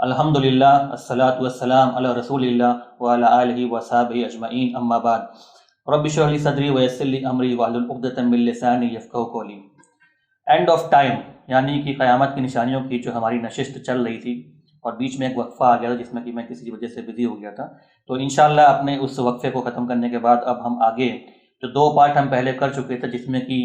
الحمدللہ الصلاۃ والسلام علی رسول اللہ وعلی آلہ وصحبہ اجمعین، اما بعد۔ رب اشرح لی صدری ویسر لی امری واحلل عقدۃ من لسانی یفقہوا قولی۔ اینڈ آف ٹائم یعنی کہ قیامت کی نشانیوں کی جو ہماری نشست چل رہی تھی اور بیچ میں ایک وقفہ آ گیا تھا جس میں کہ میں کسی وجہ سے بزی ہو گیا تھا، تو انشاءاللہ اپنے اس وقفے کو ختم کرنے کے بعد اب ہم آگے جو 2 پارٹ ہم پہلے کر چکے تھے جس میں کہ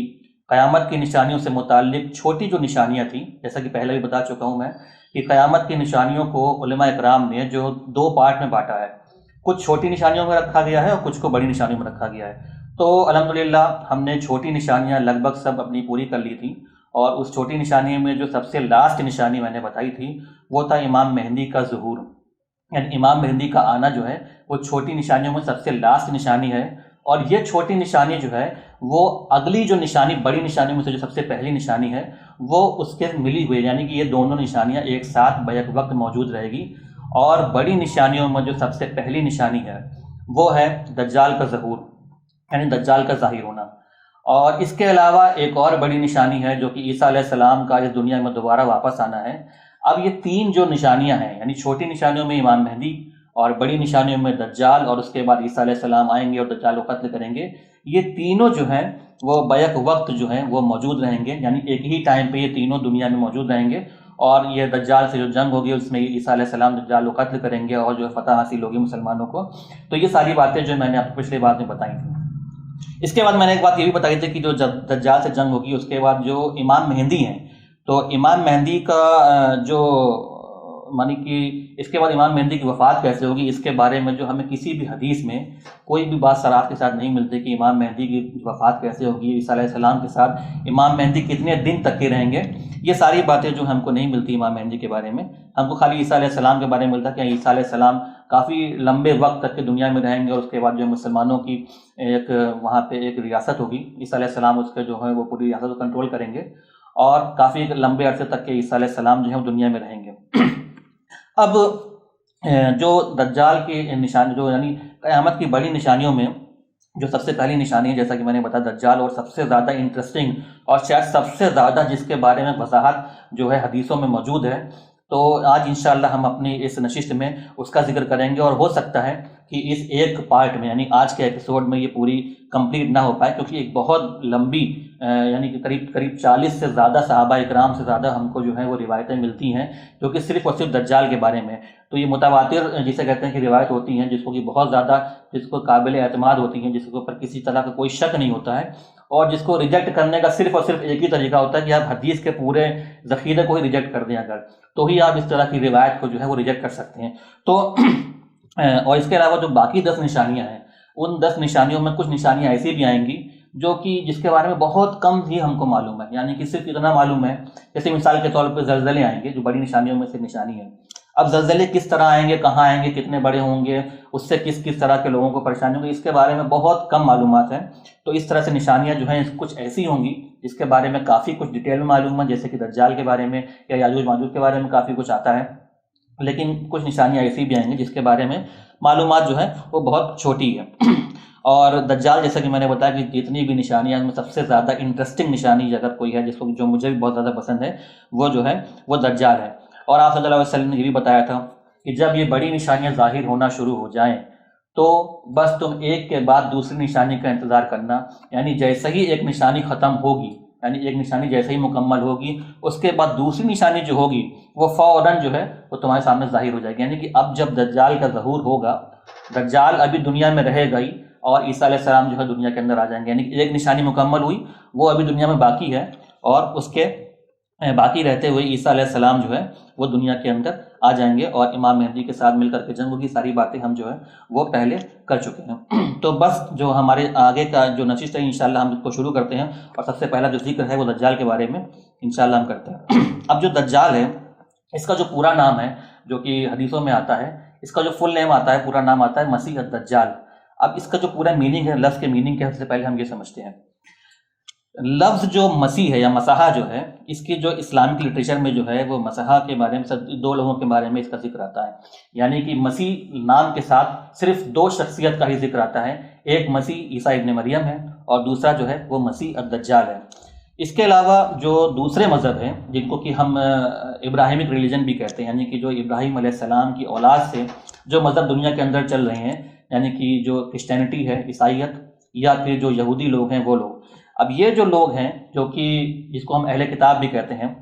قیامت کی نشانیوں سے متعلق چھوٹی جو نشانیاں تھیں، جیسا کہ پہلے بھی بتا چکا ہوں میں کہ قیامت کی نشانیوں کو علماء اکرام نے جو 2 پارٹ میں بانٹا ہے، کچھ چھوٹی نشانیوں میں رکھا گیا ہے اور کچھ کو بڑی نشانیوں میں رکھا گیا ہے۔ تو الحمدللہ ہم نے چھوٹی نشانیاں لگ بھگ سب اپنی پوری کر لی تھیں، اور اس چھوٹی نشانی میں جو سب سے لاسٹ نشانی میں نے بتائی تھی وہ تھا امام مہدی کا ظہور، یعنی امام مہدی کا آنا جو ہے وہ چھوٹی نشانیوں میں سب سے لاسٹ نشانی ہے۔ اور یہ چھوٹی نشانی جو ہے وہ اگلی جو نشانی بڑی نشانیوں میں سے جو سب سے پہلی نشانی ہے وہ اس کے ملی ہوئی، یعنی کہ یہ دونوں نشانیاں ایک ساتھ بیک وقت موجود رہے گی۔ اور بڑی نشانیوں میں جو سب سے پہلی نشانی ہے وہ ہے دجال کا ظہور، یعنی دجال کا ظاہر ہونا۔ اور اس کے علاوہ ایک اور بڑی نشانی ہے جو کہ عیسیٰ علیہ السلام کا اس دنیا میں دوبارہ واپس آنا ہے۔ اب یہ 3 جو نشانیاں ہیں، یعنی چھوٹی نشانیوں میں امام مہدی، اور بڑی نشانیوں میں دجال، اور اس کے بعد عیسیٰ علیہ السلام آئیں گے اور دجال کو قتل کریں گے، یہ تینوں جو ہیں وہ بیک وقت جو ہیں وہ موجود رہیں گے، یعنی ایک ہی ٹائم پہ یہ تینوں دنیا میں موجود رہیں گے۔ اور یہ دجال سے جو جنگ ہوگی اس میں عیسیٰ علیہ السلام دجال کو قتل کریں گے اور جو فتح حاصل ہوگی مسلمانوں کو۔ تو یہ ساری باتیں جو میں نے آپ کو پچھلی بات میں بتائی تھیں۔ اس کے بعد میں نے ایک بات یہ بھی بتائی تھی کہ جو جب دجال سے جنگ ہوگی اس کے بعد جو امام مہدی ہیں، تو امام مہدی کا جو مانی کہ اس کے بعد امام مہدی کی وفات کیسے ہوگی، اس کے بارے میں جو ہمیں کسی بھی حدیث میں کوئی بھی بات صراحت کے ساتھ نہیں ملتی کہ امام مہدی کی وفات کیسے ہوگی، عیسیٰ علیہ السلام کے ساتھ امام مہدی کتنے دن تک کے رہیں گے، یہ ساری باتیں جو ہم کو نہیں ملتی امام مہدی کے بارے میں۔ ہم کو خالی عیسیٰ علیہ السلام کے بارے میں ملتا کہ عیسیٰ علیہ السلام کافی لمبے وقت تک کے دنیا میں رہیں گے، اور اس کے بعد جو مسلمانوں کی ایک وہاں پہ ایک ریاست ہوگی، عیسیٰ علیہ السلام اس کے جو ہے وہ پوری ریاست کو کنٹرول کریں گے، اور کافی لمبے عرصے تک کے عیسیٰ علیہ السلام جو ہے وہ دنیا میں رہیں گے۔ اب جو دجال کی نشانی جو یعنی قیامت کی بڑی نشانیوں میں جو سب سے پہلی نشانی ہے، جیسا کہ میں نے بتایا دجال، اور سب سے زیادہ انٹرسٹنگ اور شاید سب سے زیادہ جس کے بارے میں وضاحت جو ہے حدیثوں میں موجود ہے، تو آج انشاءاللہ ہم اپنی اس نشست میں اس کا ذکر کریں گے۔ اور ہو سکتا ہے کہ اس ایک پارٹ میں یعنی آج کے ایپیسوڈ میں یہ پوری کمپلیٹ نہ ہو پائے، کیونکہ ایک بہت لمبی یعنی کہ قریب 40 سے زیادہ صحابہ اکرام سے زیادہ ہم کو جو ہے وہ روایتیں ملتی ہیں جو کہ صرف اور صرف دجال کے بارے میں۔ تو یہ متواتر جسے کہتے ہیں کہ روایت ہوتی ہیں، جس کو کہ بہت زیادہ جس کو قابل اعتماد ہوتی ہیں، جس کے اوپر کسی طرح کا کوئی شک نہیں ہوتا ہے، اور جس کو ریجیکٹ کرنے کا صرف اور صرف ایک ہی طریقہ ہوتا ہے کہ آپ حدیث کے پورے ذخیرے کو ہی ریجیکٹ کر دیں اگر، تو ہی آپ اس طرح کی روایت کو جو ہے وہ ریجیکٹ کر سکتے ہیں۔ تو اور اس کے علاوہ جو باقی 10 نشانیاں ہیں، ان 10 نشانیوں میں کچھ نشانیاں ایسی بھی آئیں گی جو کہ جس کے بارے میں بہت کم ہی ہم کو معلوم ہے، یعنی کہ صرف اتنا معلوم ہے، جیسے مثال کے طور پہ زلزلے آئیں گے جو بڑی نشانیوں میں سے نشانی ہے۔ اب زلزلے کس طرح آئیں گے، کہاں آئیں گے، کتنے بڑے ہوں گے، اس سے کس طرح کے لوگوں کو پریشانی ہوگی، اس کے بارے میں بہت کم معلومات ہیں۔ تو اس طرح سے نشانیاں جو ہیں کچھ ایسی ہوں گی جس کے بارے میں کافی کچھ ڈیٹیل میں معلوم ہے، جیسے کہ دجال کے بارے میں یا یاجوج ماجوج کے بارے میں کافی کچھ آتا ہے، لیکن کچھ نشانیاں ایسی بھی آئیں گی جس کے بارے میں معلومات جو ہے وہ بہت چھوٹی ہے۔ اور دجال جیسا کہ میں نے بتایا کہ جتنی بھی نشانیاں میں سب سے زیادہ انٹرسٹنگ نشانی اگر کوئی ہے جس کو جو مجھے بھی بہت زیادہ پسند ہے وہ جو ہے وہ دجال ہے۔ اور آپ صلی اللہ علیہ وسلم نے یہ بھی بتایا تھا کہ جب یہ بڑی نشانیاں ظاہر ہونا شروع ہو جائیں تو بس تم ایک کے بعد دوسری نشانی کا انتظار کرنا، یعنی جیسے ہی ایک نشانی ختم ہوگی، یعنی ایک نشانی جیسے ہی مکمل ہوگی اس کے بعد دوسری نشانی جو ہوگی وہ فوراً جو ہے وہ تمہارے سامنے ظاہر ہو جائے گی۔ یعنی کہ اب جب دجال کا ظہور ہوگا، دجال ابھی دنیا میں رہے گا ہی، اور عیسیٰ علیہ السلام جو ہے دنیا کے اندر آ جائیں گے، یعنی کہ ایک نشانی مکمل ہوئی، وہ ابھی دنیا میں باقی ہے، اور اس کے باقی رہتے ہوئے عیسیٰ علیہ السلام جو ہے وہ دنیا کے اندر آ جائیں گے، اور امام مہدی کے ساتھ مل کر کے جنگ ہوگی۔ ساری باتیں ہم جو ہے وہ پہلے کر چکے ہیں۔ تو بس جو ہمارے آگے کا جو نشست ہے انشاءاللہ ہم اس کو شروع کرتے ہیں، اور سب سے پہلا جو ذکر ہے وہ دجال کے بارے میں انشاءاللہ ہم کرتے ہیں۔ اب جو دجال ہے اس کا جو پورا نام ہے جو کہ حدیثوں میں آتا ہے، اس کا جو فل نیم آتا ہے، پورا نام آتا ہے مسیح الدجال۔ اب اس کا جو پورا میننگ ہے، لفظ کے میننگ کے سب سے پہلے ہم یہ سمجھتے ہیں۔ لفظ جو مسیح ہے یا مسیحا جو ہے، اس کی جو اسلامک لٹریچر میں جو ہے وہ مسیحا کے بارے میں 2 لوگوں کے بارے میں اس کا ذکر آتا ہے، یعنی کہ مسیح نام کے ساتھ صرف 2 شخصیت کا ہی ذکر آتا ہے، ایک مسیح عیسیٰ ابن مریم ہے اور دوسرا جو ہے وہ مسیح الدجال ہے۔ اس کے علاوہ جو دوسرے مذہب ہیں جن کو کہ ہم ابراہیمک ریلیجن بھی کہتے ہیں، یعنی کہ جو ابراہیم علیہ السلام کی اولاد سے جو مذہب دنیا کے اندر چل رہے ہیں، یعنی کہ جو کرسچینٹی ہے، عیسائیت، یا پھر جو یہودی لوگ ہیں وہ لوگ. اب یہ جو لوگ ہیں جو کہ جس کو ہم اہل کتاب بھی کہتے ہیں،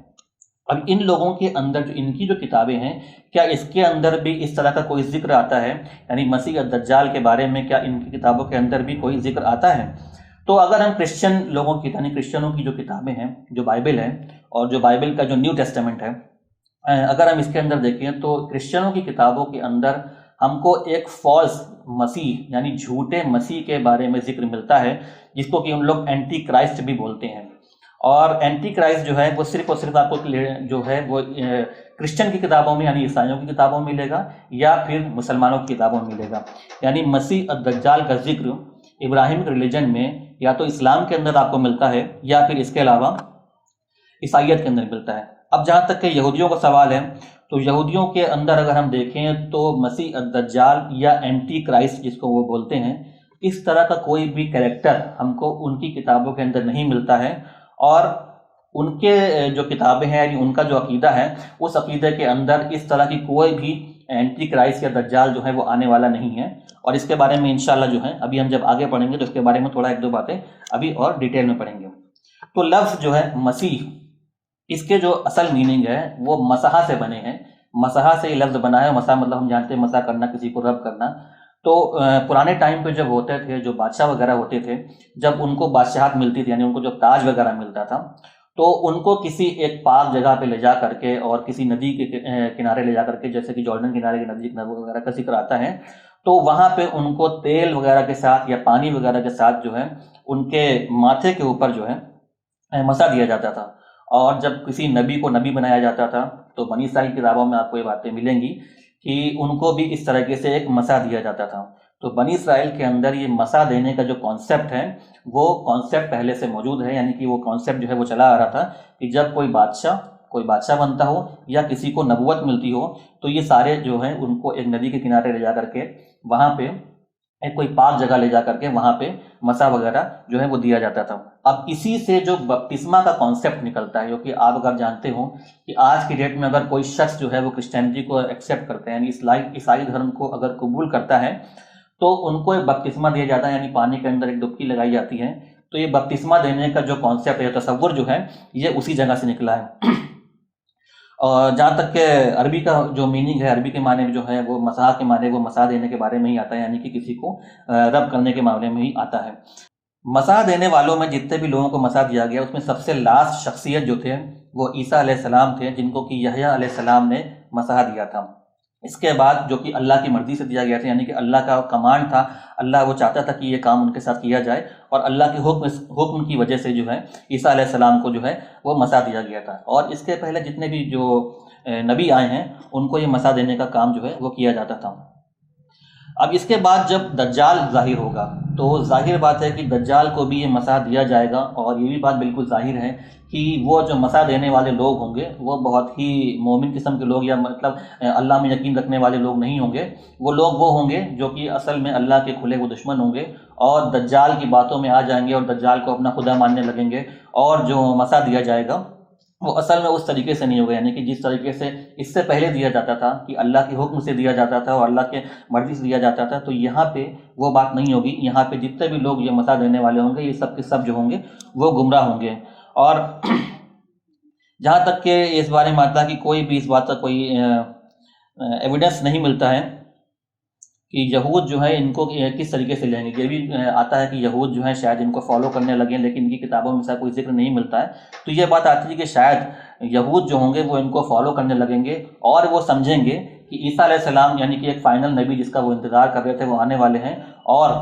اب ان لوگوں کے اندر جو ان کی جو کتابیں ہیں، کیا اس کے اندر بھی اس طرح کا کوئی ذکر آتا ہے؟ یعنی مسیح الدجال کے بارے میں کیا ان کی کتابوں کے اندر بھی کوئی ذکر آتا ہے؟ تو اگر ہم کرسچن لوگوں کی، یعنی کرسچنوں کی جو کتابیں ہیں، جو بائبل ہے، اور جو بائبل کا جو نیو ٹیسٹمنٹ ہے، اگر ہم اس کے اندر دیکھیں تو کرسچنوں کی کتابوں کے اندر ہم کو ایک فالس مسیح، یعنی جھوٹے مسیح کے بارے میں ذکر ملتا ہے، جس کو کہ ان لوگ اینٹی کرائسٹ بھی بولتے ہیں. اور اینٹی کرائسٹ جو ہے وہ صرف اور صرف آپ کو جو ہے وہ کرسچن کی کتابوں میں، یعنی عیسائیوں کی کتابوں میں ملے گا، یا پھر مسلمانوں کی کتابوں میں ملے گا. یعنی مسیح الدجال کا ذکر ابراہیم ریلیجن میں یا تو اسلام کے اندر آپ کو ملتا ہے، یا پھر اس کے علاوہ عیسائیت کے اندر ملتا ہے. اب جہاں تک کہ یہودیوں کا سوال ہے، تو یہودیوں کے اندر اگر ہم دیکھیں تو مسیح الدجال یا اینٹی کرائسٹ جس کو وہ بولتے ہیں، اس طرح کا کوئی بھی کریکٹر ہم کو ان کی کتابوں کے اندر نہیں ملتا ہے. اور ان کے جو کتابیں ہیں، یعنی ان کا جو عقیدہ ہے، اس عقیدے کے اندر اس طرح کی کوئی بھی اینٹی کرائسٹ یا دجال جو ہے وہ آنے والا نہیں ہے. اور اس کے بارے میں انشاءاللہ جو ہے ابھی ہم جب آگے پڑھیں گے تو اس کے بارے میں تھوڑا ایک دو باتیں ابھی اور ڈیٹیل میں پڑھیں گے. تو لفظ جو ہے مسیح، اس کے جو اصل میننگ ہے وہ مسحا سے بنے ہیں. مسحا سے یہ لفظ بنا ہے. مسحا مطلب ہم جانتے ہیں مسح کرنا، کسی کو رب کرنا. تو پرانے ٹائم پہ جب ہوتے تھے، جو بادشاہ وغیرہ ہوتے تھے، جب ان کو بادشاہت ملتی تھی، یعنی ان کو جو تاج وغیرہ ملتا تھا، تو ان کو کسی ایک پاک جگہ پہ لے جا کر کے اور کسی ندی کے کنارے لے جا کر کے، جیسے کہ جارڈن کنارے کی ندی وغیرہ کا ذکر آتا ہے، تو وہاں پہ ان کو تیل وغیرہ کے ساتھ یا پانی وغیرہ کے ساتھ جو ہے ان کے ماتھے کے اوپر جو ہے مسا دیا جاتا تھا. اور جب کسی نبی کو نبی بنایا جاتا تھا تو بنی اسرائیل کی کتابوں میں آپ کو یہ باتیں ملیں گی کہ ان کو بھی اس طریقے سے ایک مسا دیا جاتا تھا. تو بنی اسرائیل کے اندر یہ مسا دینے کا جو کانسیپٹ ہے وہ کانسیپٹ پہلے سے موجود ہے. یعنی کہ وہ کانسیپٹ جو ہے وہ چلا آ رہا تھا کہ جب کوئی بادشاہ بنتا ہو یا کسی کو نبوت ملتی ہو، تو یہ سارے جو ہیں ان کو ایک ندی کے کنارے لے جا کر کے وہاں پہ ایک کوئی پاک جگہ لے جا کر کے وہاں پہ مسا وغیرہ جو ہے وہ دیا جاتا تھا. اب اسی سے جو بپتسمہ کا کانسیپٹ نکلتا ہے، کیونکہ آپ اگر جانتے ہوں کہ آج کی ڈیٹ میں اگر کوئی شخص جو ہے وہ کرسچینٹی کو ایکسیپٹ کرتا ہے، یعنی عیسائی دھرم کو اگر قبول کرتا ہے، تو ان کو ایک بپتسمہ دیا جاتا ہے، یعنی پانی کے اندر ایک ڈبکی لگائی جاتی ہے. تو یہ بپتسمہ دینے کا جو کانسیپٹ ہے، تصور جو ہے، یہ اسی جگہ سے نکلا ہے. اور جہاں تک کہ عربی کا جو میننگ ہے، عربی کے معنی جو ہے وہ مسح کے معنی وہ مسا دینے کے بارے میں ہی آتا ہے، یعنی کہ کسی کو رب کرنے کے معاملے میں ہی آتا ہے. مسا دینے والوں میں جتنے بھی لوگوں کو مسا دیا گیا، اس میں سب سے لاسٹ شخصیت جو تھے وہ عیسیٰ علیہ السلام تھے، جن کو کہ یحییٰ علیہ السلام نے مسا دیا تھا. اس کے بعد جو کہ اللہ کی مرضی سے دیا گیا تھا، یعنی کہ اللہ کا کمانڈ تھا، اللہ وہ چاہتا تھا کہ یہ کام ان کے ساتھ کیا جائے، اور اللہ کے حکم کی وجہ سے جو ہے عیسیٰ علیہ السلام کو جو ہے وہ مسا دیا گیا تھا. اور اس کے پہلے جتنے بھی جو نبی آئے ہیں ان کو یہ مسا دینے کا کام جو ہے وہ کیا جاتا تھا. اب اس کے بعد جب دجال ظاہر ہوگا تو ظاہر بات ہے کہ دجال کو بھی یہ مسا دیا جائے گا. اور یہ بھی بات بالکل ظاہر ہے کہ وہ جو مسا دینے والے لوگ ہوں گے وہ بہت ہی مومن قسم کے لوگ، یا مطلب اللہ میں یقین رکھنے والے لوگ نہیں ہوں گے. وہ لوگ وہ ہوں گے جو کہ اصل میں اللہ کے کھلے ہوئے دشمن ہوں گے، اور دجال کی باتوں میں آ جائیں گے اور دجال کو اپنا خدا ماننے لگیں گے. اور جو مسا دیا جائے گا وہ اصل میں اس طریقے سے نہیں ہوگا، یعنی کہ جس طریقے سے اس سے پہلے دیا جاتا تھا کہ اللہ کے حکم سے دیا جاتا تھا اور اللہ کے مرضی سے دیا جاتا تھا. تو یہاں پہ وہ بات نہیں ہوگی. یہاں پہ جتنے بھی لوگ یہ مسا دینے والے ہوں گے، یہ سب کے سب جو ہوں گے وہ گمراہ ہوں گے. اور جہاں تک کہ اس بارے میں آتا ہے کہ کوئی بھی اس بات کا کوئی ایویڈنس نہیں ملتا ہے کہ یہود جو ہے ان کو کس طریقے سے لیں گے. یہ بھی آتا ہے کہ یہود جو ہیں شاید ان کو فالو کرنے لگیں، لیکن ان کی کتابوں میں سے کوئی ذکر نہیں ملتا ہے. تو یہ بات آتی ہے کہ شاید یہود جو ہوں گے وہ ان کو فالو کرنے لگیں گے، اور وہ سمجھیں گے کہ عیسیٰ علیہ السلام یعنی کہ ایک فائنل نبی جس کا وہ انتظار کر رہے تھے وہ آنے والے ہیں، اور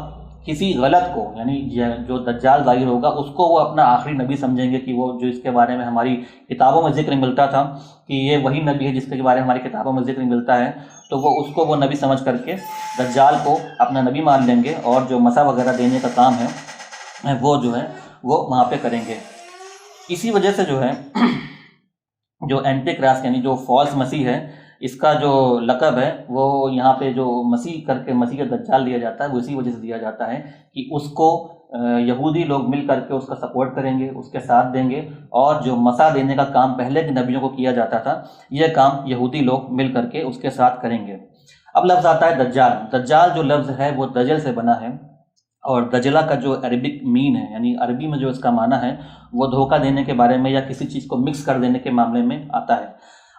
کسی غلط کو، یعنی جو دجال ظاہر ہوگا اس کو وہ اپنا آخری نبی سمجھیں گے، کہ وہ جو اس کے بارے میں ہماری کتابوں میں ذکر ملتا تھا کہ یہ وہی نبی ہے جس کے بارے میں ہماری کتابوں میں ذکر ملتا ہے. تو وہ اس کو وہ نبی سمجھ کر کے دجال کو اپنا نبی مان لیں گے، اور جو مسا وغیرہ دینے کا کام ہے وہ جو ہے وہ وہاں پہ کریں گے. اسی وجہ سے جو ہے جو اینٹی کرائسٹ یعنی جو فالس مسیح ہے، اس کا جو لقب ہے وہ یہاں پہ جو مسیح کر کے مسیح کا دجال دیا جاتا ہے وہ اسی وجہ سے دیا جاتا ہے کہ اس کو یہودی لوگ مل کر کے اس کا سپورٹ کریں گے، اس کے ساتھ دیں گے، اور جو مسا دینے کا کام پہلے کے نبیوں کو کیا جاتا تھا یہ کام یہودی لوگ مل کر کے اس کے ساتھ کریں گے۔ اب لفظ آتا ہے دجال۔ دجال جو لفظ ہے وہ دجل سے بنا ہے، اور دجلہ کا جو عربک مین ہے، یعنی عربی میں جو اس کا معنی ہے وہ دھوکہ دینے کے بارے میں یا کسی چیز کو مکس کر دینے کے معاملے میں آتا ہے،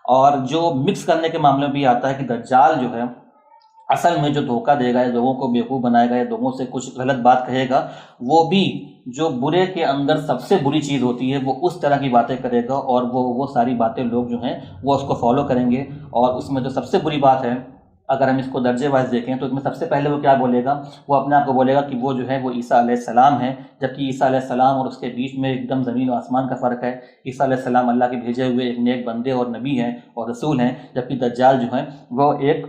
اور جو مکس کرنے کے معاملے میں بھی آتا ہے کہ دجال جو ہے اصل میں جو دھوکہ دے گا یا لوگوں کو بیوقوف بنائے گا یا لوگوں سے کچھ غلط بات کہے گا، وہ بھی جو برے کے اندر سب سے بری چیز ہوتی ہے وہ اس طرح کی باتیں کرے گا، اور وہ ساری باتیں لوگ جو ہیں وہ اس کو فالو کریں گے۔ اور اس میں جو سب سے بری بات ہے، اگر ہم اس کو درجے وائز دیکھیں تو اس میں سب سے پہلے وہ کیا بولے گا، وہ اپنے آپ کو بولے گا کہ وہ جو ہے وہ عیسیٰ علیہ السلام ہے، جبکہ عیسیٰ علیہ السلام اور اس کے بیچ میں ایک دم زمین و آسمان کا فرق ہے۔ عیسیٰ علیہ السلام اللہ کے بھیجے ہوئے ایک نیک بندے اور نبی ہیں اور رسول ہیں، جبکہ دجال جو ہے وہ ایک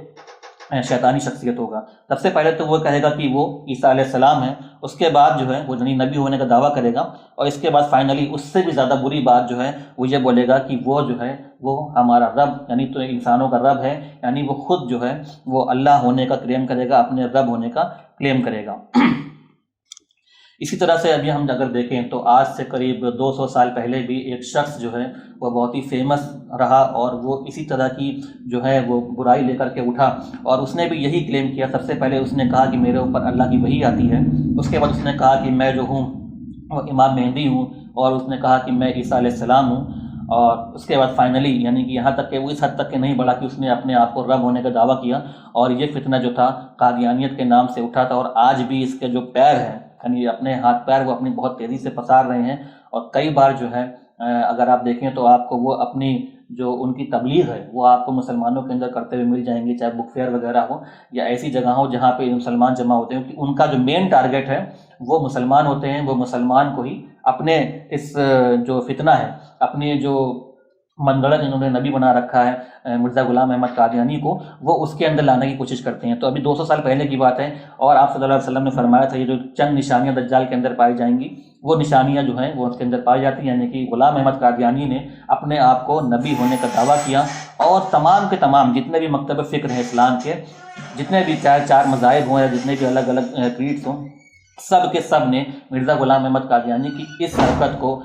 شیطانی شخصیت ہوگا۔ سب سے پہلے تو وہ کہے گا کہ وہ عیسیٰ علیہ السلام ہے، اس کے بعد جو ہے وہ نبی ہونے کا دعویٰ کرے گا، اور اس کے بعد فائنلی اس سے بھی زیادہ بری بات جو ہے وہ یہ بولے گا کہ وہ جو ہے وہ ہمارا رب، یعنی تو انسانوں کا رب ہے، یعنی وہ خود جو ہے وہ اللہ ہونے کا کلیم کرے گا، اپنے رب ہونے کا کلیم کرے گا۔ اسی طرح سے ابھی ہم اگر دیکھیں تو آج سے قریب 200 سال پہلے بھی ایک شخص جو ہے وہ بہت ہی فیمس رہا، اور وہ اسی طرح کی جو ہے وہ برائی لے کر کے اٹھا، اور اس نے بھی یہی کلیم کیا۔ سب سے پہلے اس نے کہا کہ میرے اوپر اللہ کی وحی آتی ہے، اس کے بعد اس نے کہا کہ میں جو ہوں وہ امام مہدی ہوں، اور اس نے کہا کہ میں عیسیٰ علیہ السلام ہوں، اور اس کے بعد فائنلی یعنی کہ یہاں تک کہ وہ اس حد تک کہ نہیں بڑھا کہ اس نے اپنے آپ کو رب ہونے کا دعویٰ کیا، اور یہ فتنہ جو تھا قادیانیت کے نام سے اٹھا تھا، اور آج بھی اس کے جو پیر ہیں یعنی اپنے ہاتھ پیر وہ اپنی بہت تیزی سے پسار رہے ہیں، اور کئی بار جو ہے اگر آپ دیکھیں تو آپ کو وہ اپنی جو ان کی تبلیغ ہے وہ آپ کو مسلمانوں کے اندر کرتے ہوئے مل جائیں گے، چاہے بک فیئر وغیرہ ہو یا ایسی جگہ ہو جہاں پہ مسلمان جمع ہوتے ہیں، کہ ان کا جو مین ٹارگیٹ ہے وہ مسلمان ہوتے ہیں، وہ مسلمان کو ہی اپنے اس جو فتنہ ہے، اپنی جو منگڑت انہوں نے نبی بنا رکھا ہے مرزا غلام احمد قادیانی کو، وہ اس کے اندر لانے کی کوشش کرتے ہیں۔ تو ابھی 200 سال پہلے کی بات ہے، اور آپ صلی اللہ علیہ وسلم نے فرمایا تھا یہ جو چند نشانیاں دجال کے اندر پائی جائیں گی وہ نشانیاں جو ہیں وہ اس کے اندر پائی جاتی ہیں، یعنی کہ غلام احمد قادیانی نے اپنے آپ کو نبی ہونے کا دعویٰ کیا، اور تمام کے تمام جتنے بھی مکتب فکر ہیں اسلام کے، جتنے بھی چار مذاہب ہوں یا جتنے بھی الگ الگ کریڈس ہوں، سب کے سب نے مرزا غلام احمد قادیانی کی اس حرکت کو